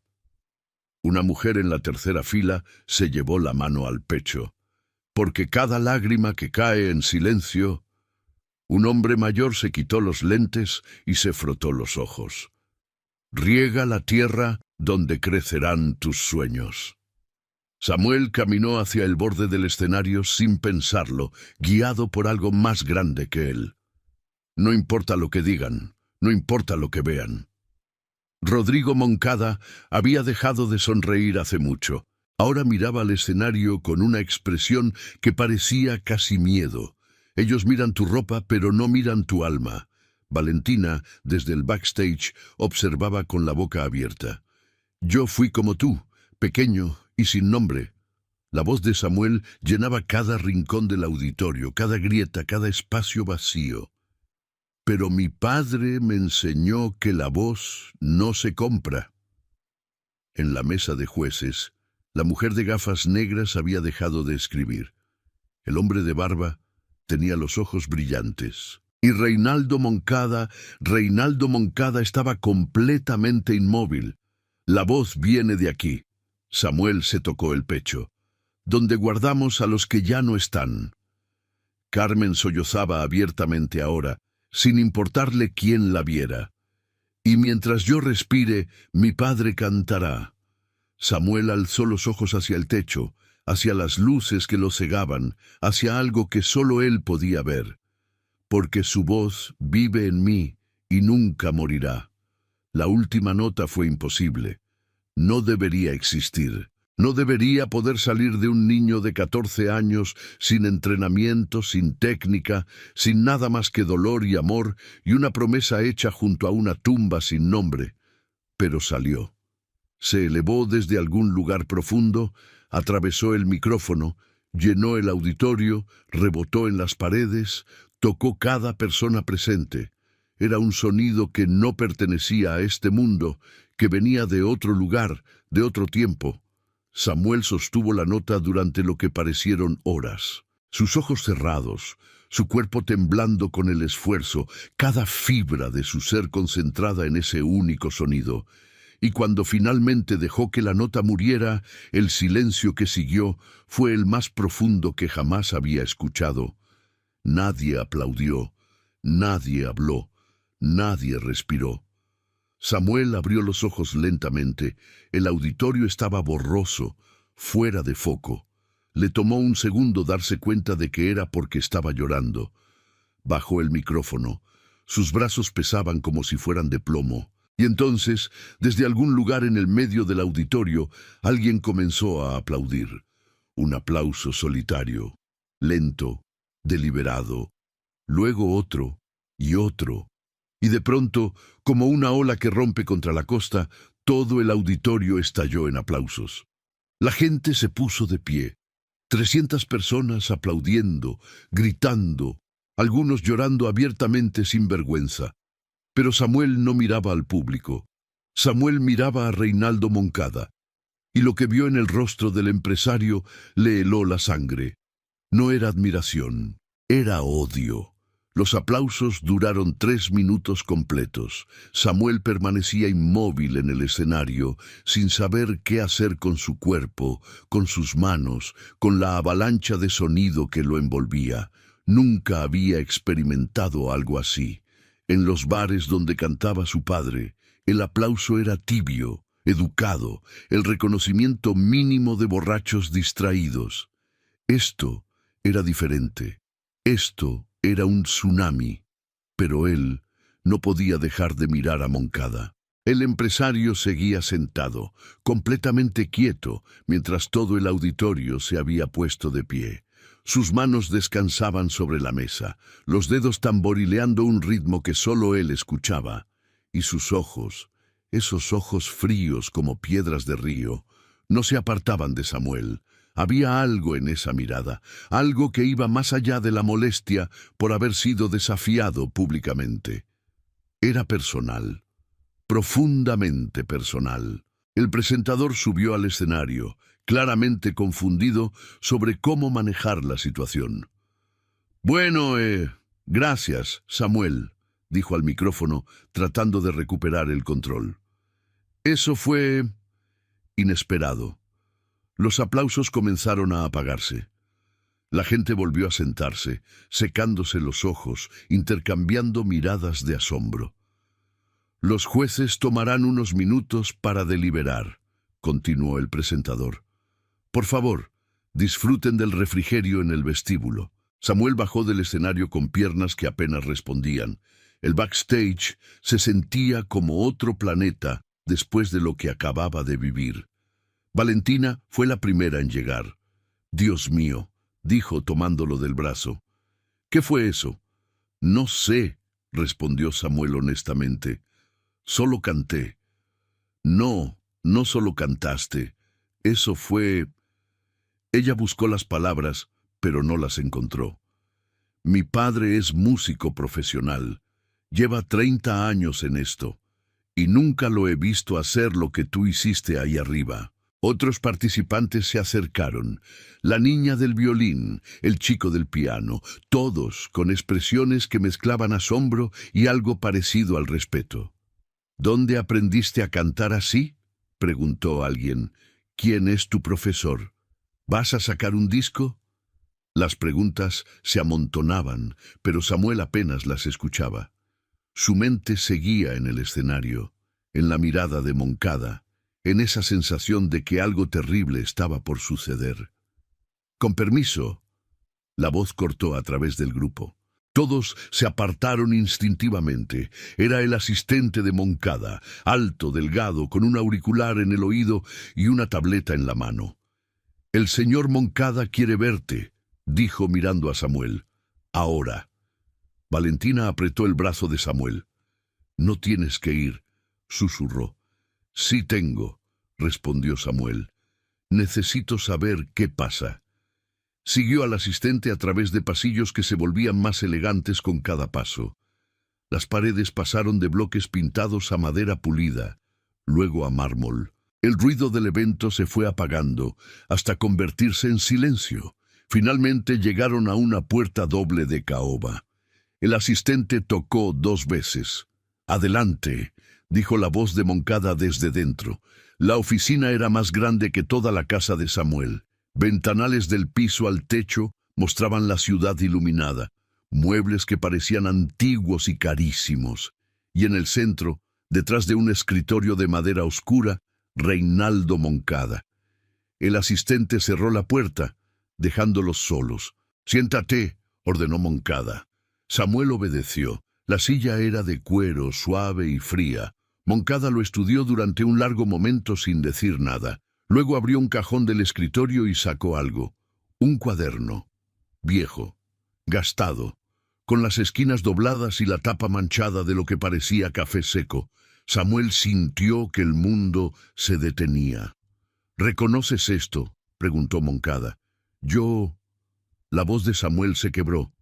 Una mujer en la tercera fila se llevó la mano al pecho, porque cada lágrima que cae en silencio. Un hombre mayor se quitó los lentes y se frotó los ojos. Riega la tierra donde crecerán tus sueños. Samuel caminó hacia el borde del escenario sin pensarlo, guiado por algo más grande que él. No importa lo que digan, no importa lo que vean. Rodrigo Moncada había dejado de sonreír hace mucho. Ahora miraba al escenario con una expresión que parecía casi miedo. Ellos miran tu ropa, pero no miran tu alma. Valentina, desde el backstage, observaba con la boca abierta. Yo fui como tú, pequeño y sin nombre. La voz de Samuel llenaba cada rincón del auditorio, cada grieta, cada espacio vacío. Pero mi padre me enseñó que la voz no se compra. En la mesa de jueces, la mujer de gafas negras había dejado de escribir. El hombre de barba tenía los ojos brillantes. Y Reinaldo Moncada estaba completamente inmóvil. La voz viene de aquí. Samuel se tocó el pecho. Donde guardamos a los que ya no están. Carmen sollozaba abiertamente ahora, sin importarle quién la viera. Y mientras yo respire, mi padre cantará. Samuel alzó los ojos hacia el techo, hacia las luces que lo cegaban, hacia algo que solo él podía ver. Porque su voz vive en mí y nunca morirá. La última nota fue imposible. No debería existir. No debería poder salir de un niño de 14 años sin entrenamiento, sin técnica, sin nada más que dolor y amor y una promesa hecha junto a una tumba sin nombre. Pero salió. Se elevó desde algún lugar profundo, atravesó el micrófono, llenó el auditorio, rebotó en las paredes, tocó cada persona presente. Era un sonido que no pertenecía a este mundo, que venía de otro lugar, de otro tiempo. Samuel sostuvo la nota durante lo que parecieron horas. Sus ojos cerrados, su cuerpo temblando con el esfuerzo, cada fibra de su ser concentrada en ese único sonido. Y cuando finalmente dejó que la nota muriera, el silencio que siguió fue el más profundo que jamás había escuchado. Nadie aplaudió, nadie habló, nadie respiró. Samuel abrió los ojos lentamente. El auditorio estaba borroso, fuera de foco. Le tomó un segundo darse cuenta de que era porque estaba llorando. Bajó el micrófono. Sus brazos pesaban como si fueran de plomo. Y entonces, desde algún lugar en el medio del auditorio, alguien comenzó a aplaudir. Un aplauso solitario, lento, deliberado. Luego otro y otro. Y de pronto, como una ola que rompe contra la costa, todo el auditorio estalló en aplausos. La gente se puso de pie. 300 personas aplaudiendo, gritando, algunos llorando abiertamente sin vergüenza. Pero Samuel no miraba al público. Samuel miraba a Reinaldo Moncada. Y lo que vio en el rostro del empresario le heló la sangre. No era admiración, era odio. Los aplausos duraron 3 minutos completos. Samuel permanecía inmóvil en el escenario, sin saber qué hacer con su cuerpo, con sus manos, con la avalancha de sonido que lo envolvía. Nunca había experimentado algo así. En los bares donde cantaba su padre, el aplauso era tibio, educado, el reconocimiento mínimo de borrachos distraídos. Esto era diferente. Esto era un tsunami, pero él no podía dejar de mirar a Moncada. El empresario seguía sentado, completamente quieto, mientras todo el auditorio se había puesto de pie. Sus manos descansaban sobre la mesa, los dedos tamborileando un ritmo que solo él escuchaba, y sus ojos, esos ojos fríos como piedras de río, no se apartaban de Samuel. Había algo en esa mirada, algo que iba más allá de la molestia por haber sido desafiado públicamente. Era personal, profundamente personal. El presentador subió al escenario, claramente confundido sobre cómo manejar la situación. Bueno, gracias, Samuel, dijo al micrófono, tratando de recuperar el control. Eso fue inesperado. Los aplausos comenzaron a apagarse. La gente volvió a sentarse, secándose los ojos, intercambiando miradas de asombro. Los jueces tomarán unos minutos para deliberar, continuó el presentador. Por favor, disfruten del refrigerio en el vestíbulo. Samuel bajó del escenario con piernas que apenas respondían. El backstage se sentía como otro planeta después de lo que acababa de vivir. Valentina fue la primera en llegar. Dios mío, dijo tomándolo del brazo. ¿Qué fue eso? No sé, respondió Samuel honestamente. Solo canté. No, no solo cantaste. Eso fue... Ella buscó las palabras, pero no las encontró. Mi padre es músico profesional. Lleva 30 años en esto. Y nunca lo he visto hacer lo que tú hiciste ahí arriba. Otros participantes se acercaron. La niña del violín, el chico del piano, todos con expresiones que mezclaban asombro y algo parecido al respeto. ¿Dónde aprendiste a cantar así?, preguntó alguien. ¿Quién es tu profesor? ¿Vas a sacar un disco? Las preguntas se amontonaban, pero Samuel apenas las escuchaba. Su mente seguía en el escenario, en la mirada de Moncada, en esa sensación de que algo terrible estaba por suceder. Con permiso, la voz cortó a través del grupo. Todos se apartaron instintivamente. Era el asistente de Moncada, alto, delgado, con un auricular en el oído y una tableta en la mano. «El señor Moncada quiere verte», dijo mirando a Samuel. «Ahora». Valentina apretó el brazo de Samuel. «No tienes que ir», susurró. «Sí tengo», respondió Samuel. «Necesito saber qué pasa». Siguió al asistente a través de pasillos que se volvían más elegantes con cada paso. Las paredes pasaron de bloques pintados a madera pulida, luego a mármol. El ruido del evento se fue apagando hasta convertirse en silencio. Finalmente llegaron a una puerta doble de caoba. El asistente tocó 2 veces. «Adelante», dijo la voz de Moncada desde dentro. La oficina era más grande que toda la casa de Samuel. Ventanales del piso al techo mostraban la ciudad iluminada, muebles que parecían antiguos y carísimos. Y en el centro, detrás de un escritorio de madera oscura, Reinaldo Moncada. El asistente cerró la puerta, dejándolos solos. «Siéntate», ordenó Moncada. Samuel obedeció. La silla era de cuero, suave y fría. Moncada lo estudió durante un largo momento sin decir nada. Luego abrió un cajón del escritorio y sacó algo. Un cuaderno. Viejo. Gastado. Con las esquinas dobladas y la tapa manchada de lo que parecía café seco. Samuel sintió que el mundo se detenía. «¿Reconoces esto?», preguntó Moncada. «Yo...». La voz de Samuel se quebró.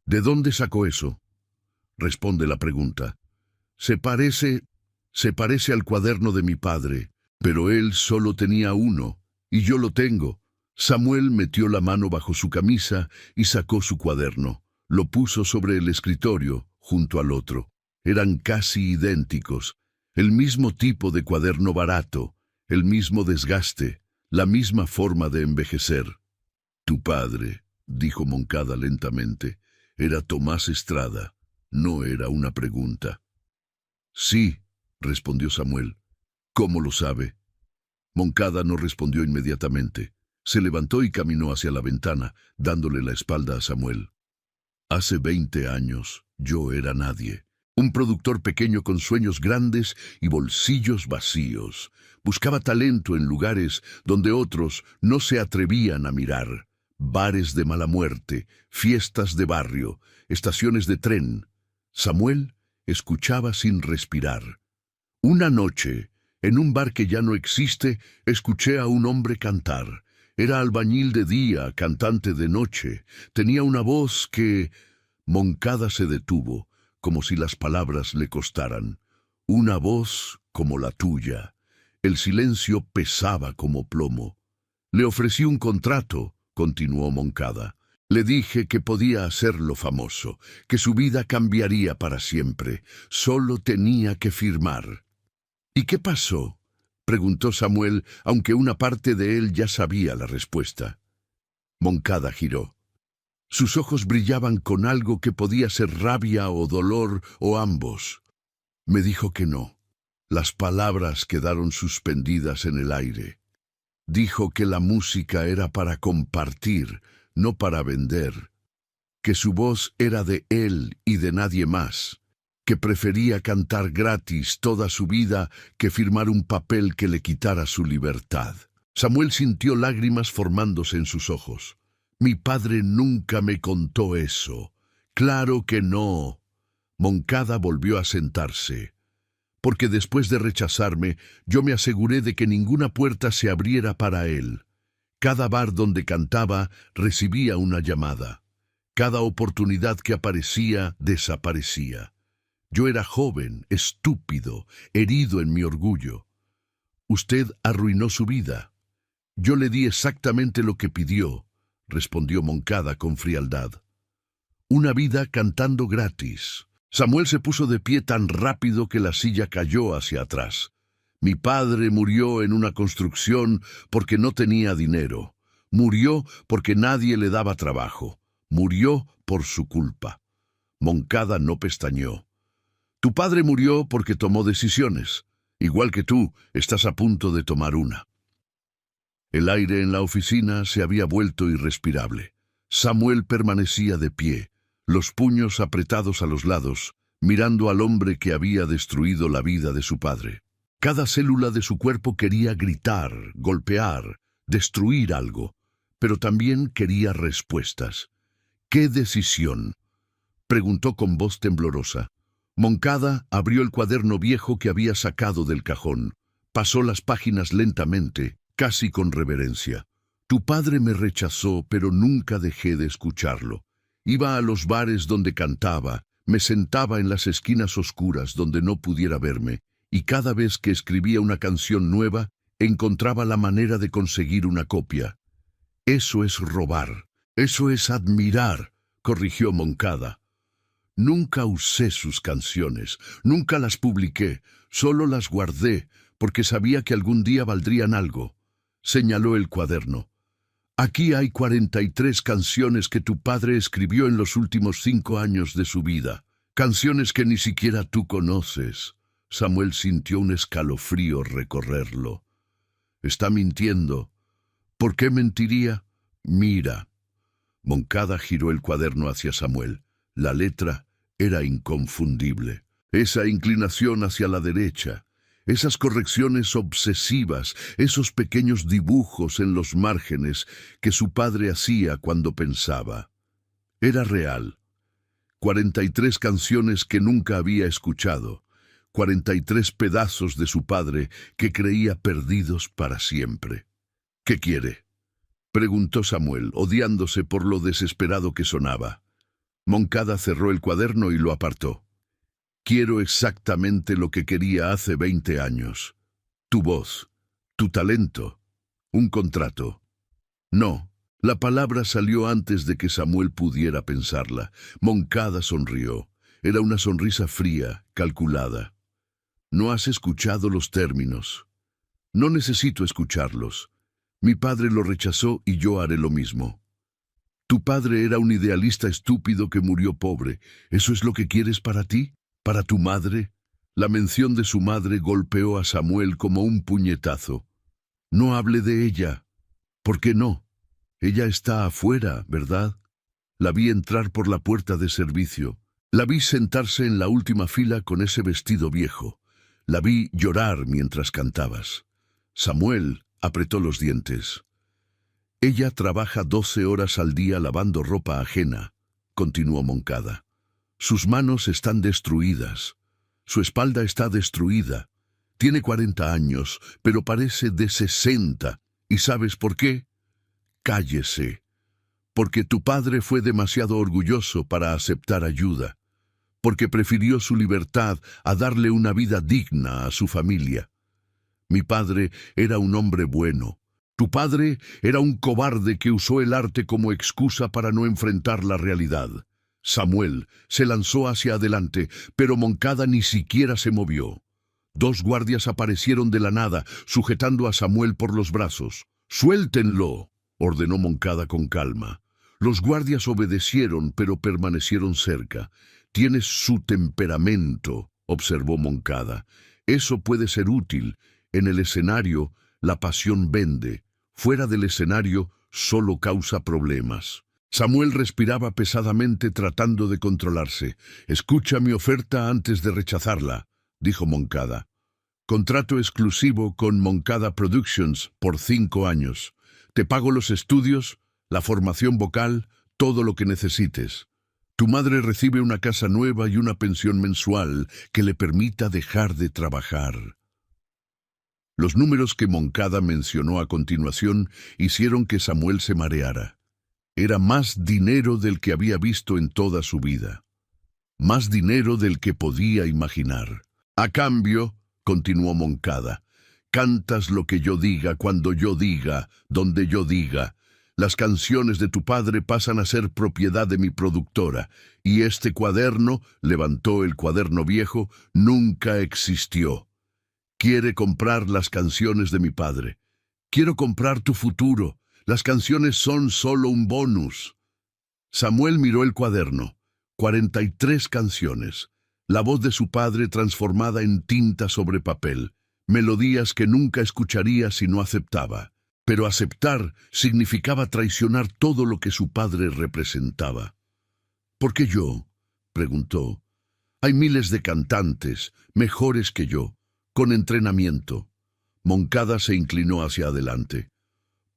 «¿De dónde sacó eso?». Responde la pregunta. Se parece al cuaderno de mi padre, pero él solo tenía uno, y yo lo tengo». Samuel metió la mano bajo su camisa y sacó su cuaderno. Lo puso sobre el escritorio, junto al otro. Eran casi idénticos. El mismo tipo de cuaderno barato, el mismo desgaste, la misma forma de envejecer. «Tu padre», dijo Moncada lentamente, «era Tomás Estrada». No era una pregunta. «Sí», respondió Samuel. «¿Cómo lo sabe?». Moncada no respondió inmediatamente. Se levantó y caminó hacia la ventana, dándole la espalda a Samuel. «Hace 20 años yo era nadie. Un productor pequeño con sueños grandes y bolsillos vacíos. Buscaba talento en lugares donde otros no se atrevían a mirar. bares de mala muerte, fiestas de barrio, estaciones de tren. Samuel escuchaba sin respirar. Una noche, en un bar que ya no existe, escuché a un hombre cantar. Era albañil de día, cantante de noche. Tenía una voz que... Moncada se detuvo, como si las palabras le costaran. Una voz como la tuya. El silencio pesaba como plomo. Le ofrecí un contrato, continuó Moncada. Le dije que podía hacerlo famoso, que su vida cambiaría para siempre. Solo tenía que firmar. ¿Y qué pasó?, preguntó Samuel, aunque una parte de él ya sabía la respuesta. Moncada giró. Sus ojos brillaban con algo que podía ser rabia o dolor o ambos. Me dijo que no. Las palabras quedaron suspendidas en el aire. Dijo que la música era para compartir, no para vender. Que su voz era de él y de nadie más. Que prefería cantar gratis toda su vida que firmar un papel que le quitara su libertad. Samuel sintió lágrimas formándose en sus ojos. Mi padre nunca me contó eso. Claro que no. Moncada volvió a sentarse. Porque después de rechazarme, yo me aseguré de que ninguna puerta se abriera para él. Cada bar donde cantaba recibía una llamada. Cada oportunidad que aparecía, desaparecía. Yo era joven, estúpido, herido en mi orgullo. Usted arruinó su vida. Yo le di exactamente lo que pidió, respondió Moncada con frialdad. Una vida cantando gratis. Samuel se puso de pie tan rápido que la silla cayó hacia atrás. Mi padre murió en una construcción porque no tenía dinero. Murió porque nadie le daba trabajo. Murió por su culpa. Moncada no pestañeó. Tu padre murió porque tomó decisiones. Igual que tú, estás a punto de tomar una. El aire en la oficina se había vuelto irrespirable. Samuel permanecía de pie, los puños apretados a los lados, mirando al hombre que había destruido la vida de su padre. Cada célula de su cuerpo quería gritar, golpear, destruir algo, pero también quería respuestas. ¿Qué decisión?, preguntó con voz temblorosa. Moncada abrió el cuaderno viejo que había sacado del cajón. Pasó las páginas lentamente, casi con reverencia. Tu padre me rechazó, pero nunca dejé de escucharlo. Iba a los bares donde cantaba, me sentaba en las esquinas oscuras donde no pudiera verme, y cada vez que escribía una canción nueva, encontraba la manera de conseguir una copia. Eso es robar, eso es admirar, corrigió Moncada. Nunca usé sus canciones, nunca las publiqué, solo las guardé, porque sabía que algún día valdrían algo. Señaló el cuaderno. Aquí hay 43 canciones que tu padre escribió en los últimos 5 años de su vida. Canciones que ni siquiera tú conoces. Samuel sintió un escalofrío recorrerlo. Está mintiendo. ¿Por qué mentiría? Mira. Moncada giró el cuaderno hacia Samuel. La letra era inconfundible. Esa inclinación hacia la derecha. Esas correcciones obsesivas, esos pequeños dibujos en los márgenes que su padre hacía cuando pensaba. Era real. 43 canciones que nunca había escuchado. 43 pedazos de su padre que creía perdidos para siempre. ¿Qué quiere?, preguntó Samuel, odiándose por lo desesperado que sonaba. Moncada cerró el cuaderno y lo apartó. Quiero exactamente lo que quería hace 20 años. Tu voz, tu talento, un contrato. No, la palabra salió antes de que Samuel pudiera pensarla. Moncada sonrió. Era una sonrisa fría, calculada. No has escuchado los términos. No necesito escucharlos. Mi padre lo rechazó y yo haré lo mismo. Tu padre era un idealista estúpido que murió pobre. ¿Eso es lo que quieres para ti? ¿Para tu madre? La mención de su madre golpeó a Samuel como un puñetazo. No hable de ella. ¿Por qué no? Ella está afuera, ¿verdad? La vi entrar por la puerta de servicio. La vi sentarse en la última fila con ese vestido viejo. La vi llorar mientras cantabas. Samuel apretó los dientes. Ella trabaja 12 horas al día lavando ropa ajena, continuó Moncada. Sus manos están destruidas. Su espalda está destruida. Tiene 40 años, pero parece de 60. ¿Y sabes por qué? Cállese. Porque tu padre fue demasiado orgulloso para aceptar ayuda. Porque prefirió su libertad a darle una vida digna a su familia. Mi padre era un hombre bueno. Tu padre era un cobarde que usó el arte como excusa para no enfrentar la realidad. Samuel se lanzó hacia adelante, pero Moncada ni siquiera se movió. 2 guardias aparecieron de la nada, sujetando a Samuel por los brazos. «¡Suéltenlo!», ordenó Moncada con calma. Los guardias obedecieron, pero permanecieron cerca. «Tienes su temperamento», observó Moncada. «Eso puede ser útil. En el escenario, la pasión vende. Fuera del escenario, solo causa problemas». Samuel respiraba pesadamente tratando de controlarse. «Escucha mi oferta antes de rechazarla», dijo Moncada. «Contrato exclusivo con Moncada Productions por 5 años. Te pago los estudios, la formación vocal, todo lo que necesites. Tu madre recibe una casa nueva y una pensión mensual que le permita dejar de trabajar». Los números que Moncada mencionó a continuación hicieron que Samuel se mareara. Era más dinero del que había visto en toda su vida. Más dinero del que podía imaginar. «A cambio», continuó Moncada, «cantas lo que yo diga, cuando yo diga, donde yo diga. Las canciones de tu padre pasan a ser propiedad de mi productora, y este cuaderno», levantó el cuaderno viejo, «nunca existió. Quiere comprar las canciones de mi padre. Quiero comprar tu futuro. Las canciones son solo un bonus». Samuel miró el cuaderno. 43 canciones. La voz de su padre transformada en tinta sobre papel. Melodías que nunca escucharía si no aceptaba. Pero aceptar significaba traicionar todo lo que su padre representaba. «¿Por qué yo?», preguntó. «Hay miles de cantantes, mejores que yo, con entrenamiento». Moncada se inclinó hacia adelante.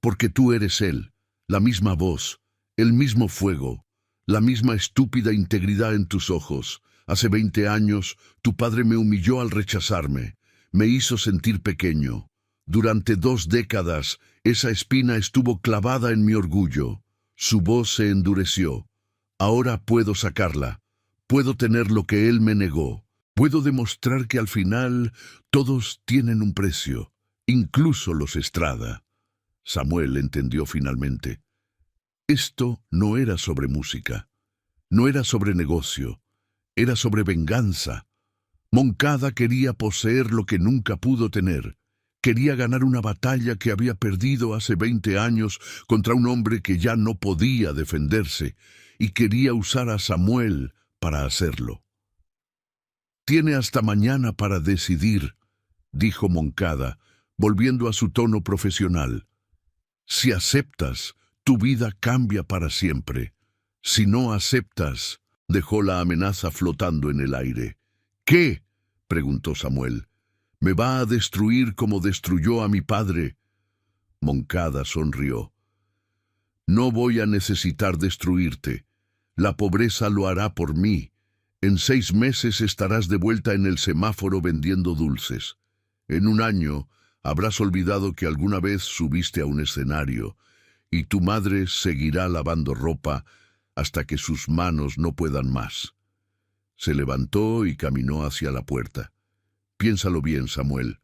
«Porque tú eres él, la misma voz, el mismo fuego, la misma estúpida integridad en tus ojos. Hace 20 años, tu padre me humilló al rechazarme, me hizo sentir pequeño. Durante 2 décadas, esa espina estuvo clavada en mi orgullo. Su voz se endureció. Ahora puedo sacarla. Puedo tener lo que él me negó. Puedo demostrar que al final todos tienen un precio, incluso los Estrada». Samuel entendió finalmente. Esto no era sobre música, no era sobre negocio, era sobre venganza. Moncada quería poseer lo que nunca pudo tener. Quería ganar una batalla que había perdido hace 20 años contra un hombre que ya no podía defenderse, y quería usar a Samuel para hacerlo. «Tiene hasta mañana para decidir», dijo Moncada, volviendo a su tono profesional. «Si aceptas, tu vida cambia para siempre. Si no aceptas», dejó la amenaza flotando en el aire. «¿Qué?», preguntó Samuel. «¿Me va a destruir como destruyó a mi padre?». Moncada sonrió. «No voy a necesitar destruirte. La pobreza lo hará por mí. En 6 meses estarás de vuelta en el semáforo vendiendo dulces. En 1 año habrás olvidado que alguna vez subiste a un escenario, y tu madre seguirá lavando ropa hasta que sus manos no puedan más». Se levantó y caminó hacia la puerta. «Piénsalo bien, Samuel.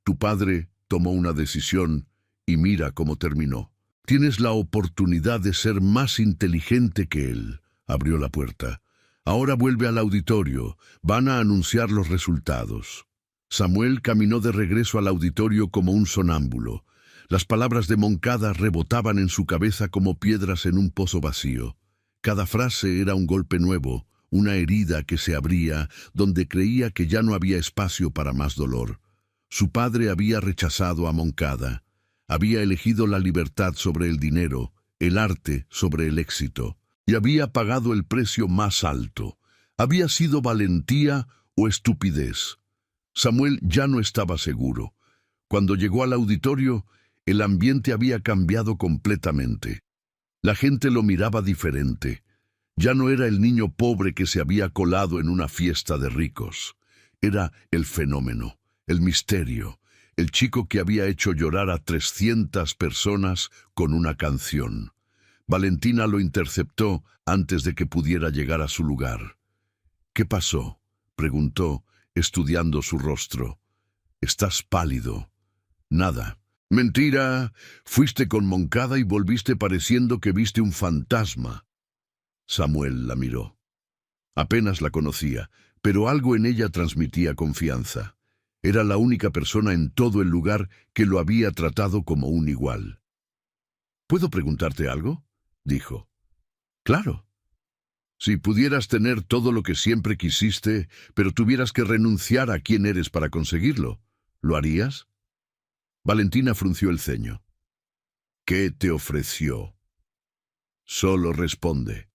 Tu padre tomó una decisión y mira cómo terminó. Tienes la oportunidad de ser más inteligente que él». Abrió la puerta. «Ahora vuelve al auditorio. Van a anunciar los resultados». Samuel caminó de regreso al auditorio como un sonámbulo. Las palabras de Moncada rebotaban en su cabeza como piedras en un pozo vacío. Cada frase era un golpe nuevo, una herida que se abría donde creía que ya no había espacio para más dolor. Su padre había rechazado a Moncada. Había elegido la libertad sobre el dinero, el arte sobre el éxito, y había pagado el precio más alto. Había sido valentía o estupidez. Samuel ya no estaba seguro. Cuando llegó al auditorio, El ambiente había cambiado completamente. La gente lo miraba diferente. Ya no era el niño pobre que se había colado en una fiesta de ricos. Era el fenómeno, el misterio, el chico que había hecho llorar a 300 personas con una canción. Valentina lo interceptó antes de que pudiera llegar a su lugar. «¿Qué pasó?», preguntó, estudiando su rostro. «Estás pálido». «Nada». «Mentira. Fuiste con Moncada y volviste pareciendo que viste un fantasma». Samuel la miró. Apenas la conocía, pero algo en ella transmitía confianza. Era la única persona en todo el lugar que lo había tratado como un igual. «¿Puedo preguntarte algo?», dijo. «Claro». «Si pudieras tener todo lo que siempre quisiste, pero tuvieras que renunciar a quién eres para conseguirlo, ¿lo harías?». Valentina frunció el ceño. «¿Qué te ofreció?». «Solo responde».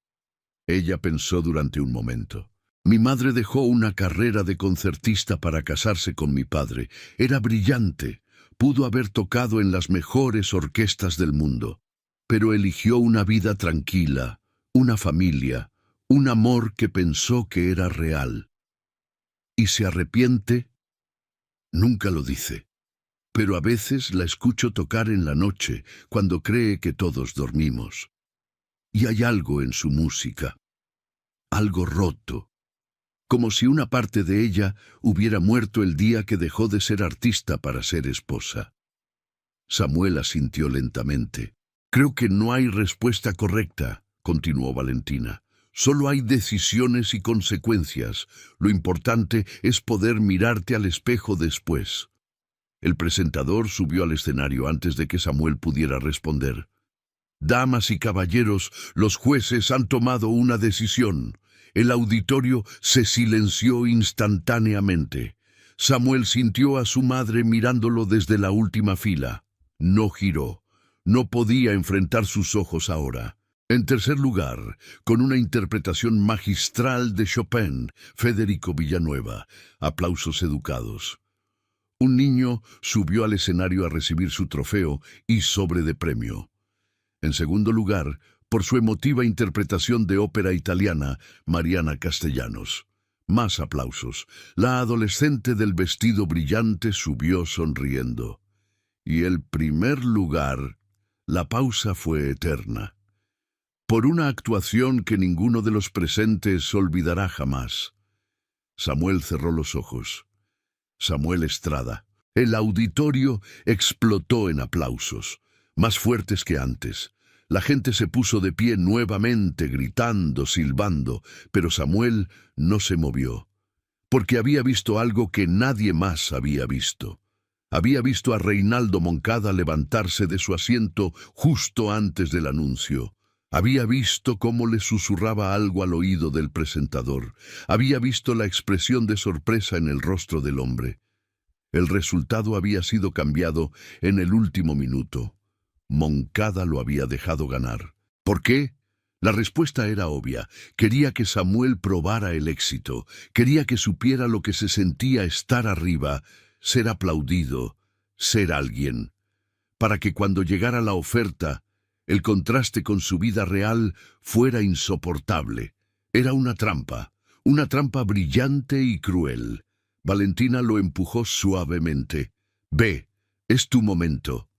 Ella pensó durante un momento. «Mi madre dejó una carrera de concertista para casarse con mi padre. Era brillante. Pudo haber tocado en las mejores orquestas del mundo. Pero eligió una vida tranquila, una familia, un amor que pensó que era real. ¿Y se arrepiente?». «Nunca lo dice. Pero a veces la escucho tocar en la noche, cuando cree que todos dormimos. Y hay algo en su música, algo roto, como si una parte de ella hubiera muerto el día que dejó de ser artista para ser esposa». Samuel asintió lentamente. «Creo que no hay respuesta correcta», continuó Valentina. «Solo hay decisiones y consecuencias. Lo importante es poder mirarte al espejo después». El presentador subió al escenario antes de que Samuel pudiera responder. «Damas y caballeros, los jueces han tomado una decisión». El auditorio se silenció instantáneamente. Samuel sintió a su madre mirándolo desde la última fila. No giró. No podía enfrentar sus ojos ahora. En tercer lugar, con una interpretación magistral de Chopin, Federico Villanueva. Aplausos educados. Un niño subió al escenario a recibir su trofeo y sobre de premio. En segundo lugar, por su emotiva interpretación de ópera italiana, Mariana Castellanos. Más aplausos. La adolescente del vestido brillante subió sonriendo. Y el primer lugar, la pausa fue eterna. Por una actuación que ninguno de los presentes olvidará jamás. Samuel cerró los ojos. Samuel Estrada. El auditorio explotó en aplausos, más fuertes que antes. La gente se puso de pie nuevamente, gritando, silbando, pero Samuel no se movió, porque había visto algo que nadie más había visto. Había visto a Reinaldo Moncada levantarse de su asiento justo antes del anuncio. Había visto cómo le susurraba algo al oído del presentador. Había visto la expresión de sorpresa en el rostro del hombre. El resultado había sido cambiado en el último minuto. Moncada lo había dejado ganar. ¿Por qué? La respuesta era obvia. Quería que Samuel probara el éxito. Quería que supiera lo que se sentía estar arriba, ser aplaudido, ser alguien. Para que cuando llegara la oferta, el contraste con su vida real fuera insoportable. Era una trampa brillante y cruel. Valentina lo empujó suavemente. «Ve, es tu momento».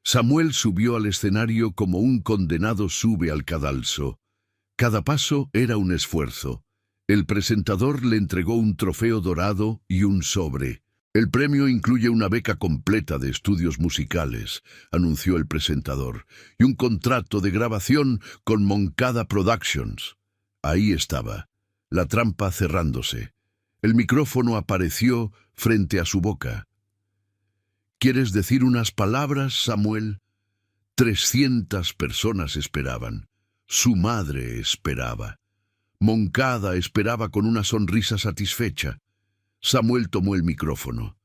Samuel subió al escenario como un condenado sube al cadalso. Cada paso era un esfuerzo. El presentador le entregó un trofeo dorado y un sobre. «El premio incluye una beca completa de estudios musicales», anunció el presentador, «y un contrato de grabación con Moncada Productions». Ahí estaba, la trampa cerrándose. El micrófono apareció frente a su boca. «¿Quieres decir unas palabras, Samuel?». 300 personas esperaban. Su madre esperaba. Moncada esperaba con una sonrisa satisfecha. Samuel tomó el micrófono.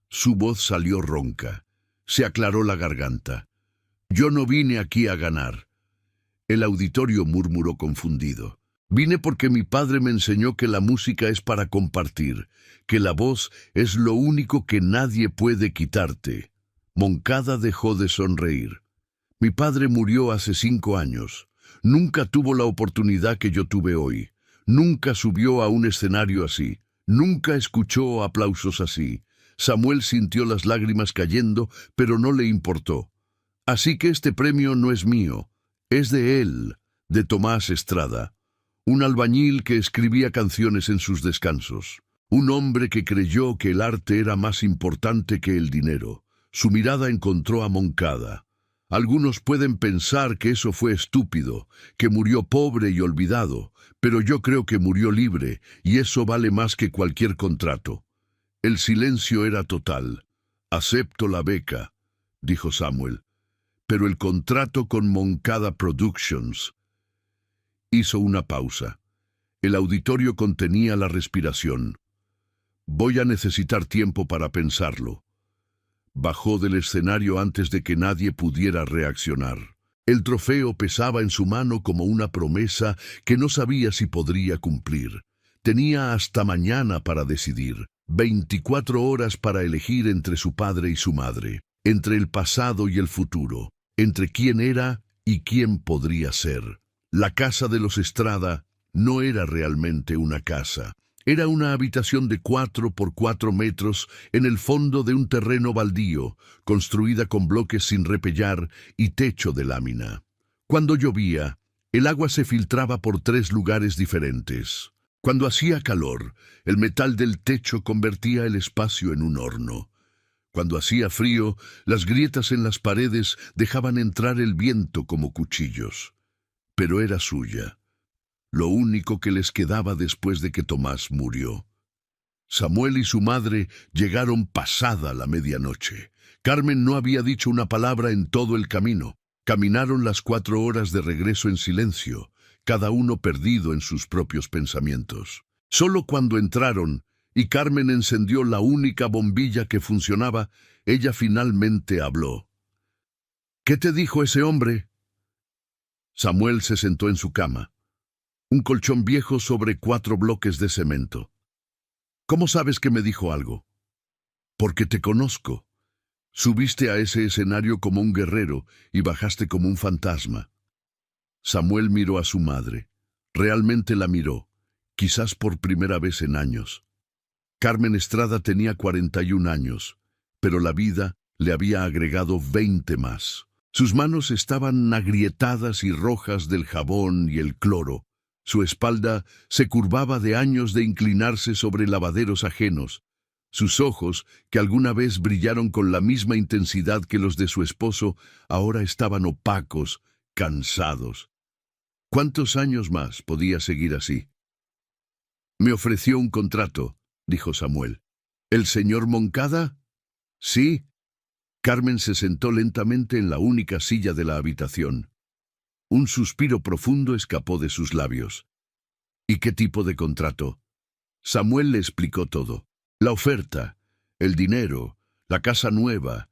Su voz salió ronca. Se aclaró la garganta. «Yo no vine aquí a ganar». El auditorio murmuró confundido. Vine porque mi padre me enseñó que la música es para compartir, que la voz es lo único que nadie puede quitarte. Moncada dejó de sonreír. Mi padre murió hace 5 años. Nunca tuvo la oportunidad que yo tuve hoy. Nunca subió a un escenario así. Nunca escuchó aplausos así. Samuel sintió las lágrimas cayendo, pero no le importó. Así que este premio no es mío, es de él, de Tomás Estrada. Un albañil que escribía canciones en sus descansos. Un hombre que creyó que el arte era más importante que el dinero. Su mirada encontró a Moncada. Algunos pueden pensar que eso fue estúpido, que murió pobre y olvidado, pero yo creo que murió libre, y eso vale más que cualquier contrato. El silencio era total. Acepto la beca, dijo Samuel, pero el contrato con Moncada Productions. Hizo una pausa. El auditorio contenía la respiración. Voy a necesitar tiempo para pensarlo. Bajó del escenario antes de que nadie pudiera reaccionar. El trofeo pesaba en su mano como una promesa que no sabía si podría cumplir. Tenía hasta mañana para decidir, 24 horas para elegir entre su padre y su madre, entre el pasado y el futuro, entre quién era y quién podría ser. La casa de los Estrada no era realmente una casa. Era una habitación de 4 por 4 metros en el fondo de un terreno baldío, construida con bloques sin repellar y techo de lámina. Cuando llovía, el agua se filtraba por 3 lugares diferentes. Cuando hacía calor, el metal del techo convertía el espacio en un horno. Cuando hacía frío, las grietas en las paredes dejaban entrar el viento como cuchillos. Pero era suya. Lo único que les quedaba después de que Tomás murió. Samuel y su madre llegaron pasada la medianoche. Carmen no había dicho una palabra en todo el camino. Caminaron las 4 horas de regreso en silencio, cada uno perdido en sus propios pensamientos. Solo cuando entraron y Carmen encendió la única bombilla que funcionaba, ella finalmente habló. ¿Qué te dijo ese hombre? Samuel se sentó en su cama. Un colchón viejo sobre 4 bloques de cemento. ¿Cómo sabes que me dijo algo? Porque te conozco. Subiste a ese escenario como un guerrero y bajaste como un fantasma. Samuel miró a su madre. Realmente la miró, quizás por primera vez en años. Carmen Estrada tenía 41 años, pero la vida le había agregado 20 más. Sus manos estaban agrietadas y rojas del jabón y el cloro. Su espalda se curvaba de años de inclinarse sobre lavaderos ajenos. Sus ojos, que alguna vez brillaron con la misma intensidad que los de su esposo, ahora estaban opacos, cansados. ¿Cuántos años más podía seguir así? Me ofreció un contrato, dijo Samuel. ¿El señor Moncada? Sí. Carmen se sentó lentamente en la única silla de la habitación. Un suspiro profundo escapó de sus labios. ¿Y qué tipo de contrato? Samuel le explicó todo. La oferta, el dinero, la casa nueva,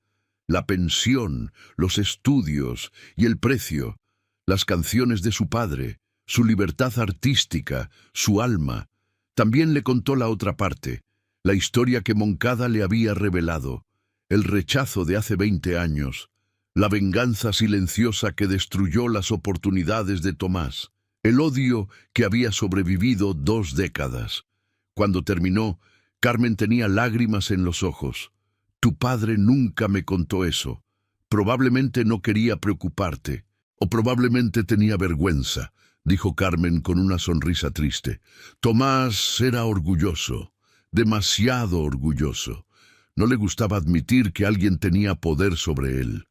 la pensión, los estudios y el precio, las canciones de su padre, su libertad artística, su alma. También le contó la otra parte, la historia que Moncada le había revelado, el rechazo de hace 20 años, la venganza silenciosa que destruyó las oportunidades de Tomás, el odio que había sobrevivido 2 décadas. Cuando terminó, Carmen tenía lágrimas en los ojos. Tu padre nunca me contó eso. Probablemente no quería preocuparte, o probablemente tenía vergüenza, dijo Carmen con una sonrisa triste. Tomás era orgulloso, demasiado orgulloso. No le gustaba admitir que alguien tenía poder sobre él.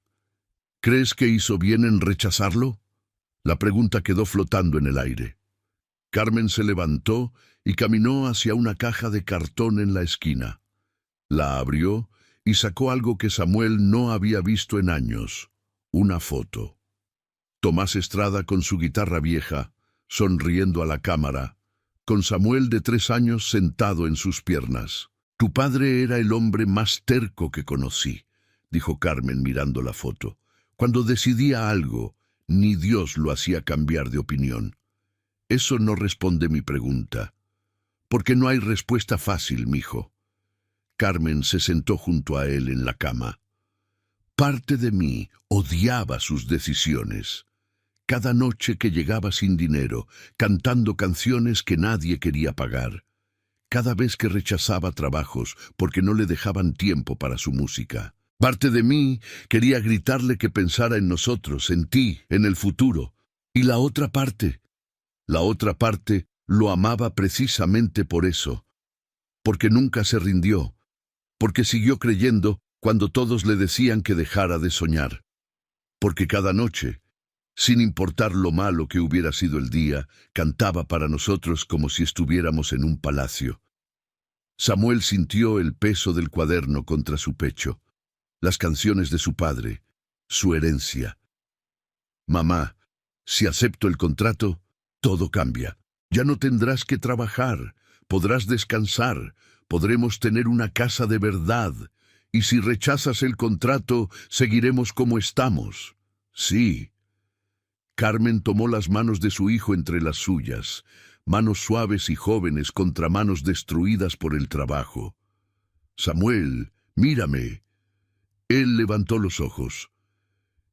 ¿Crees que hizo bien en rechazarlo? La pregunta quedó flotando en el aire. Carmen se levantó y caminó hacia una caja de cartón en la esquina. La abrió y sacó algo que Samuel no había visto en años, una foto. Tomás Estrada con su guitarra vieja, sonriendo a la cámara, con Samuel de 3 años sentado en sus piernas. Tu padre era el hombre más terco que conocí, dijo Carmen mirando la foto. Cuando decidía algo, ni Dios lo hacía cambiar de opinión. Eso no responde mi pregunta, porque no hay respuesta fácil, mijo. Carmen se sentó junto a él en la cama. Parte de mí odiaba sus decisiones. Cada noche que llegaba sin dinero, cantando canciones que nadie quería pagar. Cada vez que rechazaba trabajos porque no le dejaban tiempo para su música. Parte de mí quería gritarle que pensara en nosotros, en ti, en el futuro. Y la otra parte lo amaba precisamente por eso. Porque nunca se rindió. Porque siguió creyendo cuando todos le decían que dejara de soñar. Porque cada noche, sin importar lo malo que hubiera sido el día, cantaba para nosotros como si estuviéramos en un palacio. Samuel sintió el peso del cuaderno contra su pecho, las canciones de su padre, su herencia. Mamá, si acepto el contrato, todo cambia. Ya no tendrás que trabajar, podrás descansar, podremos tener una casa de verdad. Y si rechazas el contrato, seguiremos como estamos. Sí. Carmen tomó las manos de su hijo entre las suyas, manos suaves y jóvenes contra manos destruidas por el trabajo. Samuel, mírame. Él levantó los ojos.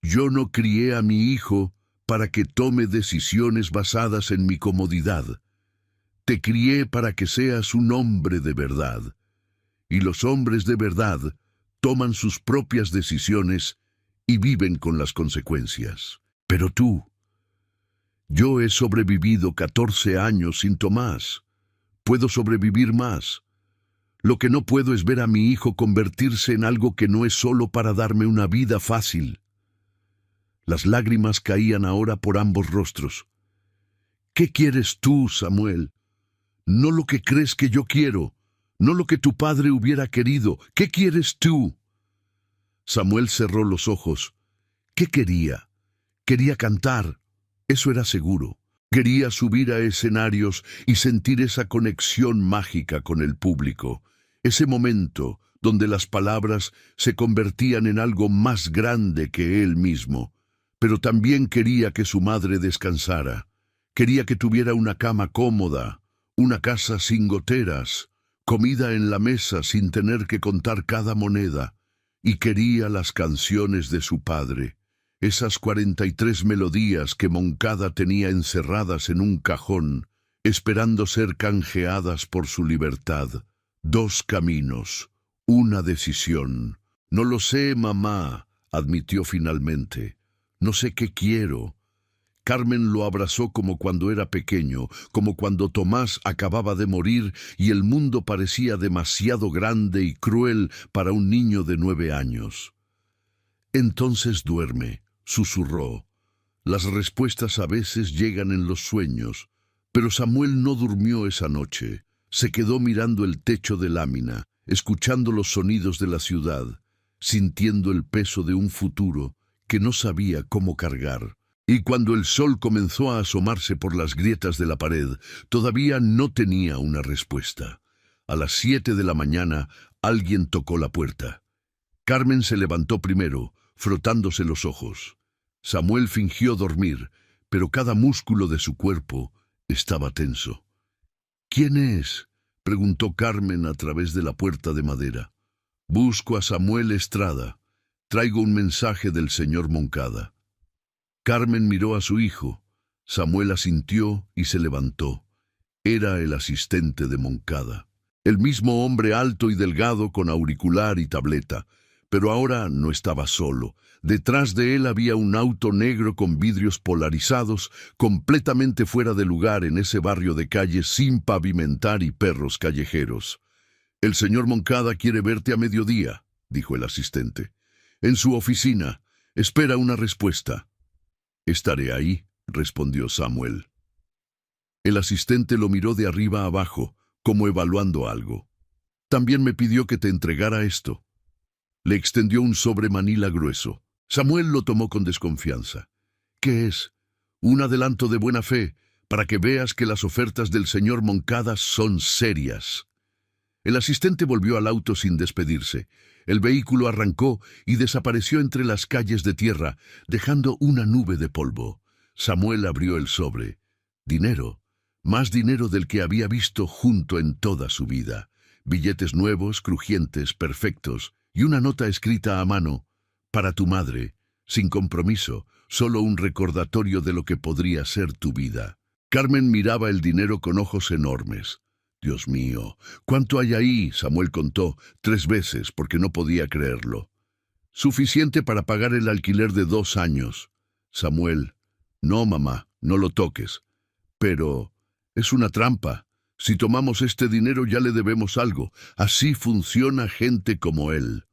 Yo no crié a mi hijo para que tome decisiones basadas en mi comodidad. Te crié para que seas un hombre de verdad. Y los hombres de verdad toman sus propias decisiones y viven con las consecuencias. Pero tú, yo he sobrevivido 14 años sin Tomás. Puedo sobrevivir más. Lo que no puedo es ver a mi hijo convertirse en algo que no es solo para darme una vida fácil. Las lágrimas caían ahora por ambos rostros. ¿Qué quieres tú, Samuel? No lo que crees que yo quiero, no lo que tu padre hubiera querido. ¿Qué quieres tú? Samuel cerró los ojos. ¿Qué quería? Quería cantar. Eso era seguro. Quería subir a escenarios y sentir esa conexión mágica con el público. Ese momento donde las palabras se convertían en algo más grande que él mismo. Pero también quería que su madre descansara. Quería que tuviera una cama cómoda, una casa sin goteras, comida en la mesa sin tener que contar cada moneda. Y quería las canciones de su padre. Esas 43 melodías que Moncada tenía encerradas en un cajón, esperando ser canjeadas por su libertad. 2 caminos, una decisión. No lo sé, mamá, admitió finalmente. No sé qué quiero. Carmen lo abrazó como cuando era pequeño, como cuando Tomás acababa de morir y el mundo parecía demasiado grande y cruel para un niño de 9 años. Entonces duerme, susurró. Las respuestas a veces llegan en los sueños, pero Samuel no durmió esa noche. Se quedó mirando el techo de lámina, escuchando los sonidos de la ciudad, sintiendo el peso de un futuro que no sabía cómo cargar. Y cuando el sol comenzó a asomarse por las grietas de la pared, todavía no tenía una respuesta. A las 7 de la mañana, alguien tocó la puerta. Carmen se levantó primero, frotándose los ojos. Samuel fingió dormir, pero cada músculo de su cuerpo estaba tenso. «¿Quién es?», preguntó Carmen a través de la puerta de madera. «Busco a Samuel Estrada. Traigo un mensaje del señor Moncada». Carmen miró a su hijo. Samuel asintió y se levantó. Era el asistente de Moncada. El mismo hombre alto y delgado con auricular y tableta. Pero ahora no estaba solo. Detrás de él había un auto negro con vidrios polarizados, completamente fuera de lugar en ese barrio de calles sin pavimentar y perros callejeros. «El señor Moncada quiere verte a mediodía», dijo el asistente. «En su oficina. Espera una respuesta». «Estaré ahí», respondió Samuel. El asistente lo miró de arriba a abajo, como evaluando algo. «También me pidió que te entregara esto». Le extendió un sobre manila grueso. Samuel lo tomó con desconfianza. «¿Qué es?» «Un adelanto de buena fe, para que veas que las ofertas del señor Moncada son serias». El asistente volvió al auto sin despedirse. El vehículo arrancó y desapareció entre las calles de tierra, dejando una nube de polvo. Samuel abrió el sobre. Dinero. más dinero del que había visto junto en toda su vida. Billetes nuevos, crujientes, perfectos, y una nota escrita a mano, para tu madre, sin compromiso, solo un recordatorio de lo que podría ser tu vida. Carmen miraba el dinero con ojos enormes. Dios mío, ¿cuánto hay ahí? Samuel contó 3 veces porque no podía creerlo. Suficiente para pagar el alquiler de 2 años. Samuel, no, mamá, no lo toques. Pero es una trampa. Si tomamos este dinero ya le debemos algo. Así funciona gente como él.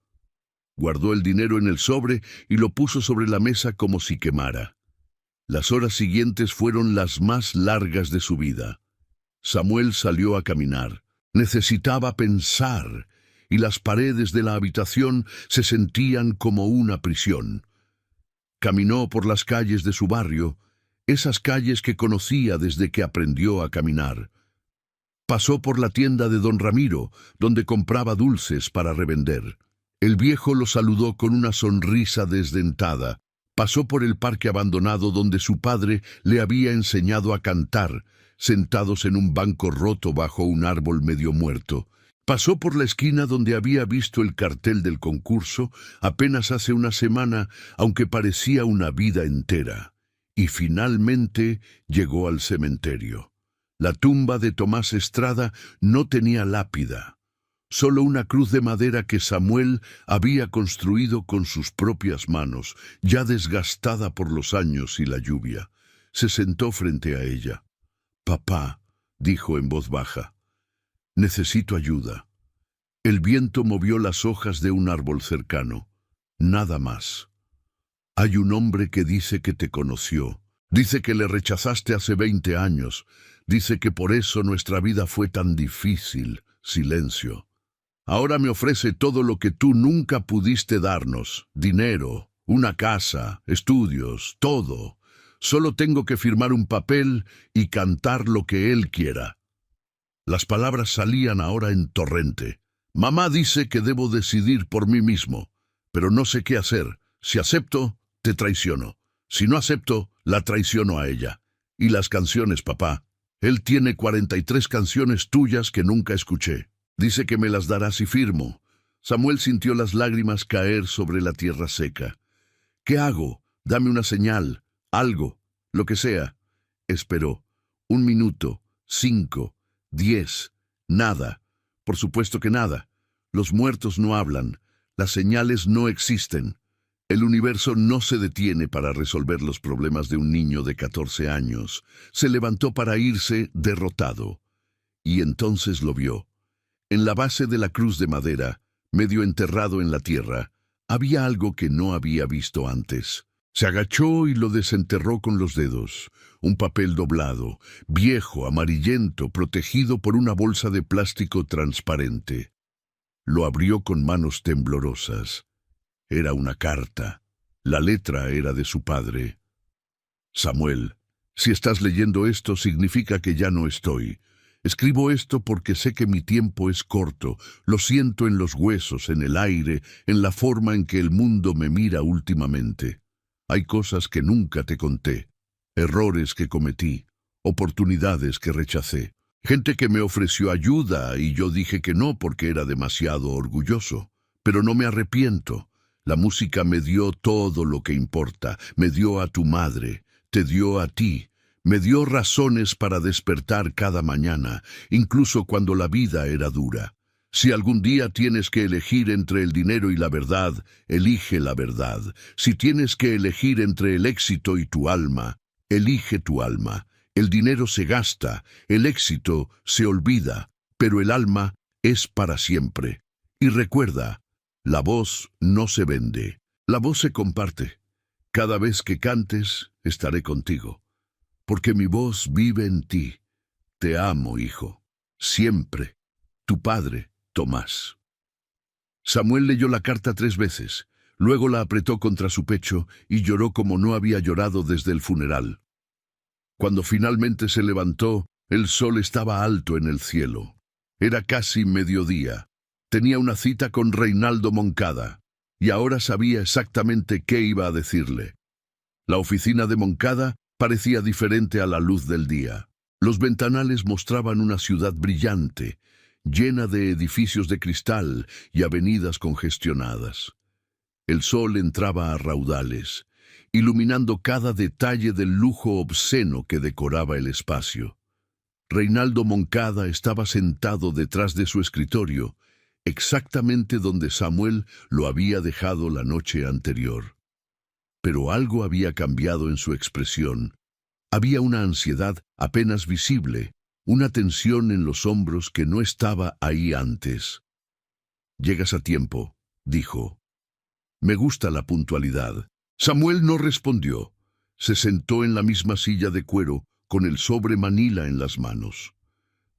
Guardó el dinero en el sobre y lo puso sobre la mesa como si quemara. Las horas siguientes fueron las más largas de su vida. Samuel salió a caminar. Necesitaba pensar, y las paredes de la habitación se sentían como una prisión. Caminó por las calles de su barrio, esas calles que conocía desde que aprendió a caminar. Pasó por la tienda de don Ramiro, donde compraba dulces para revender. El viejo lo saludó con una sonrisa desdentada. Pasó por el parque abandonado donde su padre le había enseñado a cantar, sentados en un banco roto bajo un árbol medio muerto. Pasó por la esquina donde había visto el cartel del concurso apenas hace una semana, aunque parecía una vida entera. Y finalmente llegó al cementerio. La tumba de Tomás Estrada no tenía lápida, solo una cruz de madera que Samuel había construido con sus propias manos, ya desgastada por los años y la lluvia. Se sentó frente a ella. «Papá», dijo en voz baja, «necesito ayuda». El viento movió las hojas de un árbol cercano. Nada más. «Hay un hombre que dice que te conoció. Dice que le rechazaste hace 20 años. Dice que por eso nuestra vida fue tan difícil». Silencio. «Ahora me ofrece todo lo que tú nunca pudiste darnos. Dinero, una casa, estudios, todo. Solo tengo que firmar un papel y cantar lo que él quiera». Las palabras salían ahora en torrente. «Mamá dice que debo decidir por mí mismo, pero no sé qué hacer. Si acepto, te traiciono. Si no acepto, la traiciono a ella. Y las canciones, papá. Él tiene 43 canciones tuyas que nunca escuché. Dice que me las dará si firmo». Samuel sintió las lágrimas caer sobre la tierra seca. «¿Qué hago? Dame una señal, algo, lo que sea». Esperó. 1 minuto, 5, 10, nada. Por supuesto que nada. Los muertos no hablan. Las señales no existen. El universo no se detiene para resolver los problemas de un niño de 14 años. Se levantó para irse derrotado. Y entonces lo vio. En la base de la cruz de madera, medio enterrado en la tierra, había algo que no había visto antes. Se agachó y lo desenterró con los dedos. Un papel doblado, viejo, amarillento, protegido por una bolsa de plástico transparente. Lo abrió con manos temblorosas. Era una carta. La letra era de su padre. «Samuel, si estás leyendo esto significa que ya no estoy. Escribo esto porque sé que mi tiempo es corto. Lo siento en los huesos, en el aire, en la forma en que el mundo me mira últimamente. Hay cosas que nunca te conté, errores que cometí, oportunidades que rechacé, gente que me ofreció ayuda y yo dije que no porque era demasiado orgulloso. Pero no me arrepiento. La música me dio todo lo que importa, me dio a tu madre, te dio a ti, me dio razones para despertar cada mañana, incluso cuando la vida era dura. Si algún día tienes que elegir entre el dinero y la verdad, elige la verdad. Si tienes que elegir entre el éxito y tu alma, elige tu alma. El dinero se gasta, el éxito se olvida, pero el alma es para siempre. Y recuerda, la voz no se vende, la voz se comparte. Cada vez que cantes, estaré contigo, porque mi voz vive en ti. Te amo, hijo. Siempre. Tu padre, Tomás. Samuel leyó la carta 3 veces, luego la apretó contra su pecho y lloró como no había llorado desde el funeral. Cuando finalmente se levantó, el sol estaba alto en el cielo. Era casi mediodía. Tenía una cita con Reinaldo Moncada, y ahora sabía exactamente qué iba a decirle. La oficina de Moncada parecía diferente a la luz del día. Los ventanales mostraban una ciudad brillante, llena de edificios de cristal y avenidas congestionadas. El sol entraba a raudales, iluminando cada detalle del lujo obsceno que decoraba el espacio. Reinaldo Moncada estaba sentado detrás de su escritorio, exactamente donde Samuel lo había dejado la noche anterior. Pero algo había cambiado en su expresión. Había una ansiedad apenas visible, una tensión en los hombros que no estaba ahí antes. «Llegas a tiempo», dijo. «Me gusta la puntualidad». Samuel no respondió. Se sentó en la misma silla de cuero, con el sobre manila en las manos.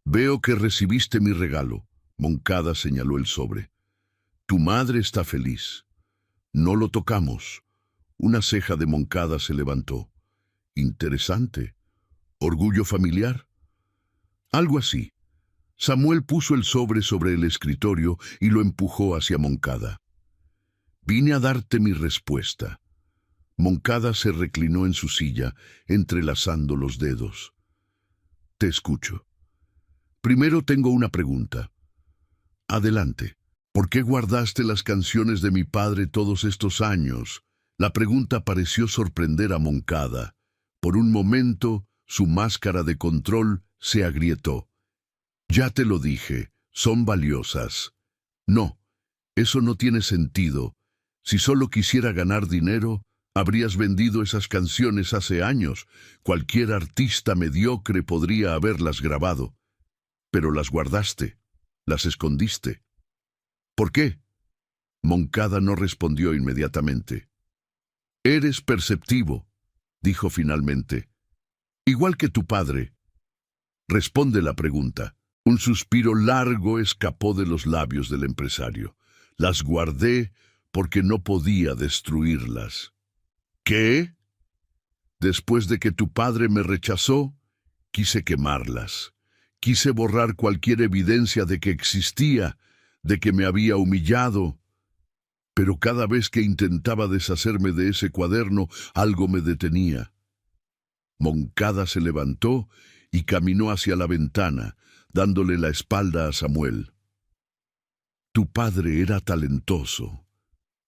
«Veo que recibiste mi regalo», Moncada señaló el sobre. «Tu madre está feliz». «No lo tocamos». Una ceja de Moncada se levantó. «Interesante. ¿Orgullo familiar?» «Algo así». Samuel puso el sobre el escritorio y lo empujó hacia Moncada. «Vine a darte mi respuesta». Moncada se reclinó en su silla, entrelazando los dedos. «Te escucho. Primero tengo una pregunta». «Adelante. ¿Por qué guardaste las canciones de mi padre todos estos años?» La pregunta pareció sorprender a Moncada. Por un momento, su máscara de control se agrietó. «Ya te lo dije, son valiosas». «No, eso no tiene sentido. Si solo quisiera ganar dinero, habrías vendido esas canciones hace años. Cualquier artista mediocre podría haberlas grabado. Pero las guardaste, las escondiste». «¿Por qué?» Moncada no respondió inmediatamente. «Eres perceptivo», dijo finalmente. «Igual que tu padre». «Responde la pregunta». Un suspiro largo escapó de los labios del empresario. «Las guardé porque no podía destruirlas». «¿Qué?» «Después de que tu padre me rechazó, quise quemarlas. Quise borrar cualquier evidencia de que existía, de que me había humillado. Pero cada vez que intentaba deshacerme de ese cuaderno, algo me detenía». Moncada se levantó y caminó hacia la ventana, dándole la espalda a Samuel. «Tu padre era talentoso,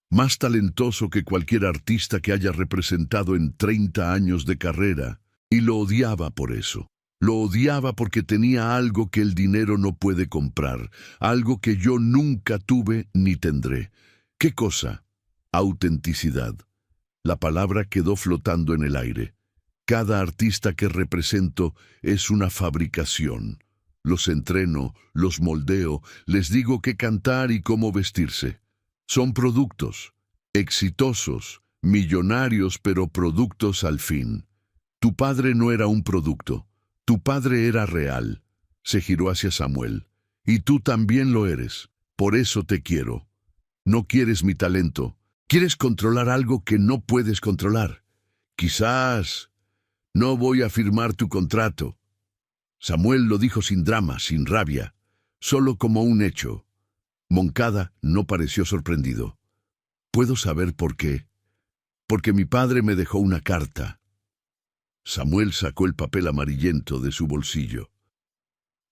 más talentoso que cualquier artista que haya representado en 30 años de carrera, y lo odiaba por eso. Lo odiaba porque tenía algo que el dinero no puede comprar, algo que yo nunca tuve ni tendré». «¿Qué cosa?» «Autenticidad». La palabra quedó flotando en el aire. «Cada artista que represento es una fabricación. Los entreno, los moldeo, les digo qué cantar y cómo vestirse. Son productos, exitosos, millonarios, pero productos al fin. Tu padre no era un producto, tu padre era real». Se giró hacia Samuel. «Y tú también lo eres. Por eso te quiero. No quieres mi talento. Quieres controlar algo que no puedes controlar. Quizás no voy a firmar tu contrato». Samuel lo dijo sin drama, sin rabia, solo como un hecho. Moncada no pareció sorprendido. «¿Puedo saber por qué?» «Porque mi padre me dejó una carta». Samuel sacó el papel amarillento de su bolsillo.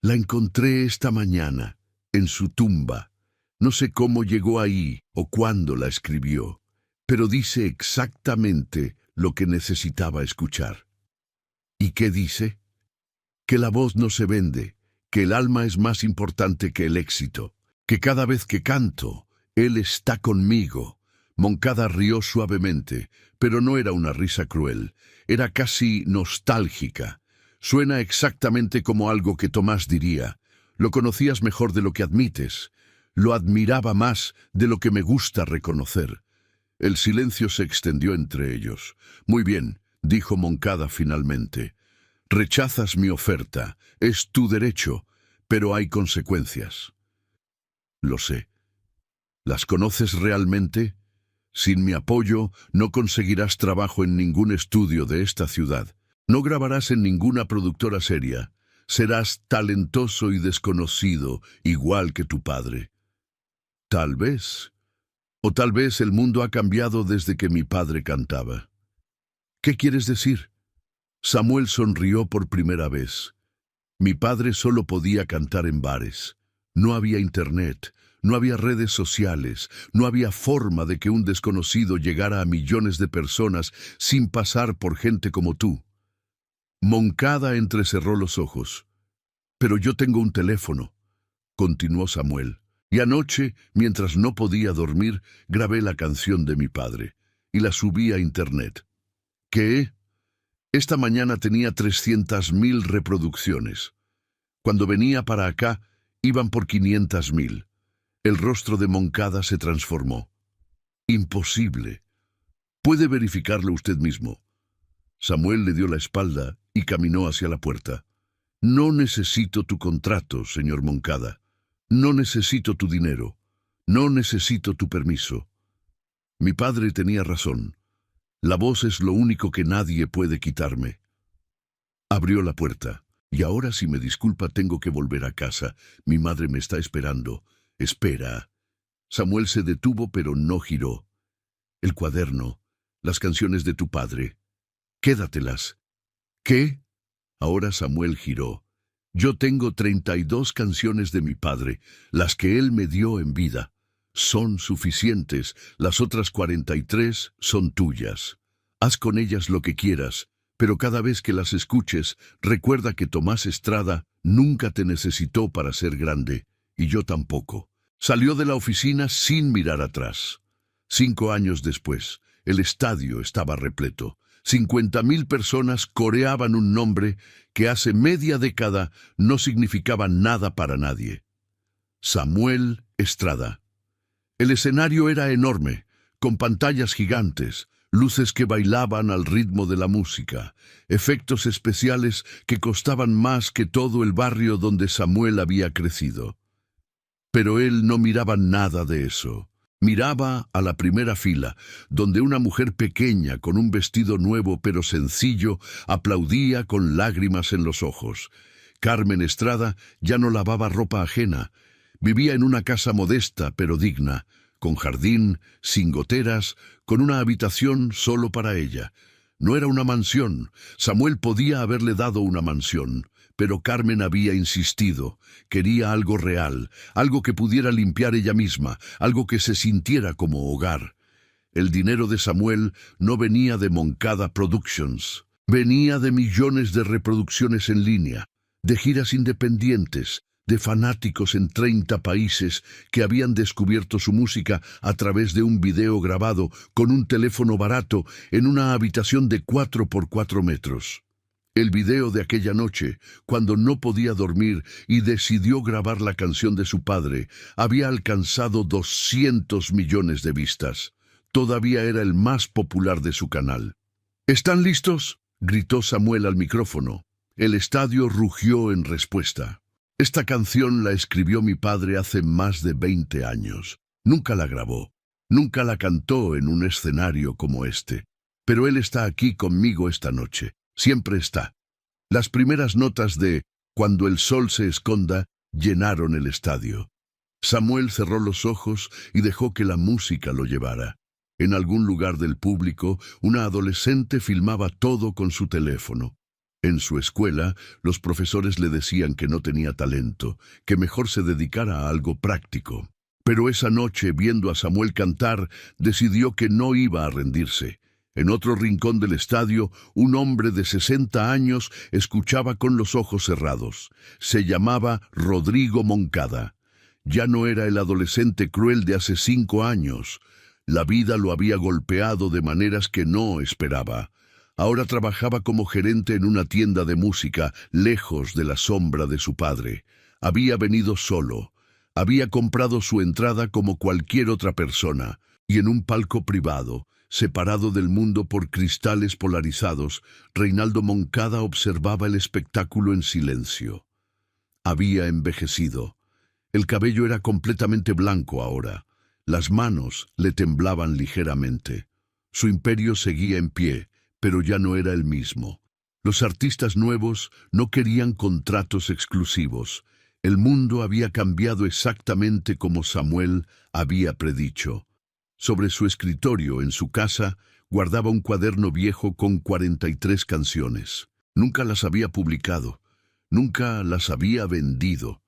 «La encontré esta mañana, en su tumba. No sé cómo llegó ahí o cuándo la escribió, pero dice exactamente lo que necesitaba escuchar». «¿Y qué dice?» «Que la voz no se vende, que el alma es más importante que el éxito, que cada vez que canto, él está conmigo». Moncada rió suavemente, pero no era una risa cruel, era casi nostálgica. «Suena exactamente como algo que Tomás diría. Lo conocías mejor de lo que admites. Lo admiraba más de lo que me gusta reconocer». El silencio se extendió entre ellos. «Muy bien», dijo Moncada finalmente. «Rechazas mi oferta. Es tu derecho, pero hay consecuencias». «Lo sé». «¿Las conoces realmente? Sin mi apoyo no conseguirás trabajo en ningún estudio de esta ciudad. No grabarás en ninguna productora seria. Serás talentoso y desconocido, igual que tu padre». «Tal vez. O tal vez el mundo ha cambiado desde que mi padre cantaba». «¿Qué quieres decir?» Samuel sonrió por primera vez. Mi padre solo podía cantar en bares. No había internet, no había redes sociales, no había forma de que un desconocido llegara a millones de personas sin pasar por gente como tú. Moncada entrecerró los ojos. Pero yo tengo un teléfono, continuó Samuel. Y anoche, mientras no podía dormir, grabé la canción de mi padre y la subí a internet. ¿Qué? Esta mañana tenía 300.000 reproducciones. Cuando venía para acá, iban por 500.000. El rostro de Moncada se transformó. Imposible. Puede verificarlo usted mismo. Samuel le dio la espalda y caminó hacia la puerta. No necesito tu contrato, señor Moncada. No necesito tu dinero. No necesito tu permiso. Mi padre tenía razón. La voz es lo único que nadie puede quitarme. Abrió la puerta. Y ahora, si me disculpa, tengo que volver a casa. Mi madre me está esperando. Espera. Samuel se detuvo, pero no giró. El cuaderno, las canciones de tu padre. Quédatelas. ¿Qué? Ahora Samuel giró. Yo tengo 32 canciones de mi padre, las que él me dio en vida. Son suficientes, las otras 43 son tuyas. Haz con ellas lo que quieras, pero cada vez que las escuches, recuerda que Tomás Estrada nunca te necesitó para ser grande, y yo tampoco. Salió de la oficina sin mirar atrás. 5 años después, el estadio estaba repleto. 50.000 personas coreaban un nombre que hace media década no significaba nada para nadie. Samuel Estrada. El escenario era enorme, con pantallas gigantes, luces que bailaban al ritmo de la música, efectos especiales que costaban más que todo el barrio donde Samuel había crecido. Pero él no miraba nada de eso. Miraba a la primera fila, donde una mujer pequeña con un vestido nuevo pero sencillo aplaudía con lágrimas en los ojos. Carmen Estrada ya no lavaba ropa ajena. Vivía en una casa modesta pero digna, con jardín, sin goteras, con una habitación solo para ella. No era una mansión. Samuel podía haberle dado una mansión, pero Carmen había insistido. Quería algo real, algo que pudiera limpiar ella misma, algo que se sintiera como hogar. El dinero de Samuel no venía de Moncada Productions. Venía de millones de reproducciones en línea, de giras independientes, de fanáticos en 30 países que habían descubierto su música a través de un video grabado con un teléfono barato en una habitación de 4 por 4 metros. El video de aquella noche, cuando no podía dormir y decidió grabar la canción de su padre, había alcanzado 200 millones de vistas. Todavía era el más popular de su canal. ¿Están listos?, gritó Samuel al micrófono. El estadio rugió en respuesta. Esta canción la escribió mi padre hace más de 20 años. Nunca la grabó, nunca la cantó en un escenario como este. Pero él está aquí conmigo esta noche. Siempre está. Las primeras notas de Cuando el sol se esconda llenaron el estadio. Samuel cerró los ojos y dejó que la música lo llevara. En algún lugar del público, una adolescente filmaba todo con su teléfono. En su escuela, los profesores le decían que no tenía talento, que mejor se dedicara a algo práctico. Pero esa noche, viendo a Samuel cantar, decidió que no iba a rendirse. En otro rincón del estadio, un hombre de 60 años escuchaba con los ojos cerrados. Se llamaba Rodrigo Moncada. Ya no era el adolescente cruel de hace 5 años. La vida lo había golpeado de maneras que no esperaba. Ahora trabajaba como gerente en una tienda de música, lejos de la sombra de su padre. Había venido solo. Había comprado su entrada como cualquier otra persona, y en un palco privado, separado del mundo por cristales polarizados, Reinaldo Moncada observaba el espectáculo en silencio. Había envejecido. El cabello era completamente blanco ahora. Las manos le temblaban ligeramente. Su imperio seguía en pie, pero ya no era el mismo. Los artistas nuevos no querían contratos exclusivos. El mundo había cambiado exactamente como Samuel había predicho. Sobre su escritorio, en su casa, guardaba un cuaderno viejo con 43 canciones. Nunca las había publicado. Nunca las había vendido.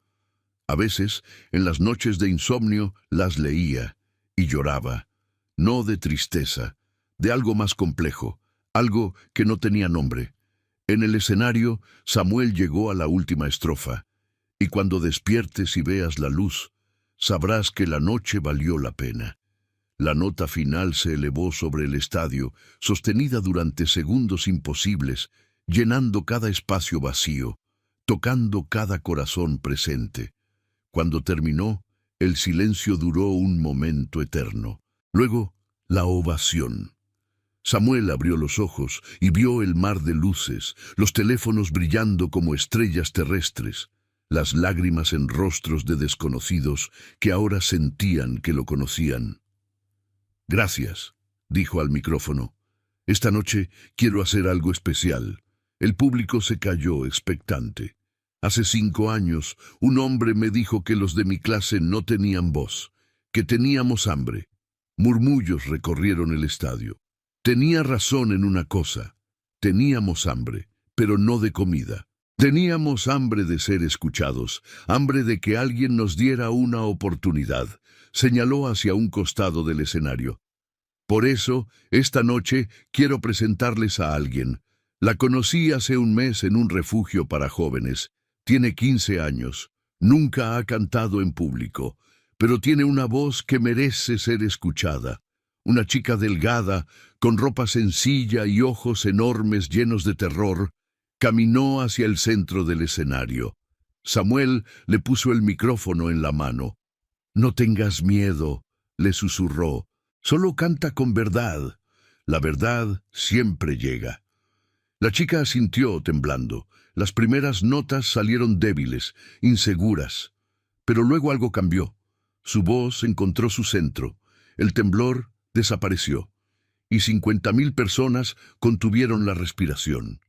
A veces, en las noches de insomnio, las leía y lloraba, no de tristeza, de algo más complejo, algo que no tenía nombre. En el escenario, Samuel llegó a la última estrofa, y cuando despiertes y veas la luz, sabrás que la noche valió la pena. La nota final se elevó sobre el estadio, sostenida durante segundos imposibles, llenando cada espacio vacío, tocando cada corazón presente. Cuando terminó, el silencio duró un momento eterno. Luego, la ovación. Samuel abrió los ojos y vio el mar de luces, los teléfonos brillando como estrellas terrestres, las lágrimas en rostros de desconocidos que ahora sentían que lo conocían. «Gracias», dijo al micrófono. «Esta noche quiero hacer algo especial». El público se calló expectante. Hace 5 años, un hombre me dijo que los de mi clase no tenían voz, que teníamos hambre. Murmullos recorrieron el estadio. Tenía razón en una cosa. Teníamos hambre, pero no de comida. Teníamos hambre de ser escuchados, hambre de que alguien nos diera una oportunidad. Señaló hacia un costado del escenario. Por eso, esta noche quiero presentarles a alguien. La conocí hace un mes en un refugio para jóvenes. Tiene 15 años. Nunca ha cantado en público, pero tiene una voz que merece ser escuchada. Una chica delgada, con ropa sencilla y ojos enormes llenos de terror, caminó hacia el centro del escenario. Samuel le puso el micrófono en la mano. «No tengas miedo», le susurró. «Solo canta con verdad. La verdad siempre llega». La chica asintió temblando. Las primeras notas salieron débiles, inseguras. Pero luego algo cambió. Su voz encontró su centro. El temblor desapareció. Y 50.000 personas contuvieron la respiración.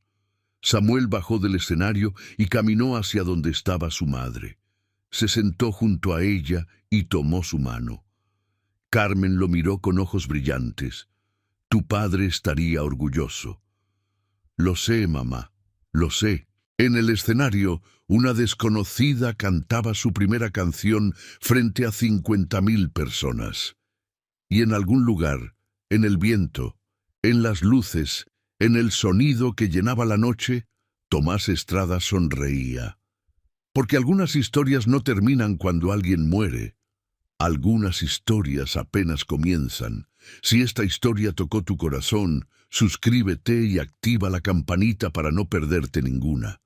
Samuel bajó del escenario y caminó hacia donde estaba su madre. Se sentó junto a ella y tomó su mano. Carmen lo miró con ojos brillantes. «Tu padre estaría orgulloso». «Lo sé, mamá, lo sé». En el escenario, una desconocida cantaba su primera canción frente a 50.000 personas. Y en algún lugar, en el viento, en las luces, en el sonido que llenaba la noche, Tomás Estrada sonreía. Porque algunas historias no terminan cuando alguien muere. Algunas historias apenas comienzan. Si esta historia tocó tu corazón, suscríbete y activa la campanita para no perderte ninguna.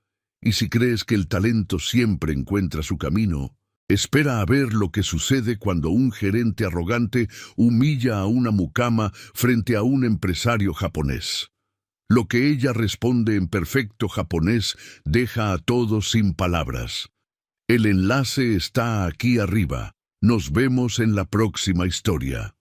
Y si crees que el talento siempre encuentra su camino, espera a ver lo que sucede cuando un gerente arrogante humilla a una mucama frente a un empresario japonés. Lo que ella responde en perfecto japonés deja a todos sin palabras. El enlace está aquí arriba. Nos vemos en la próxima historia.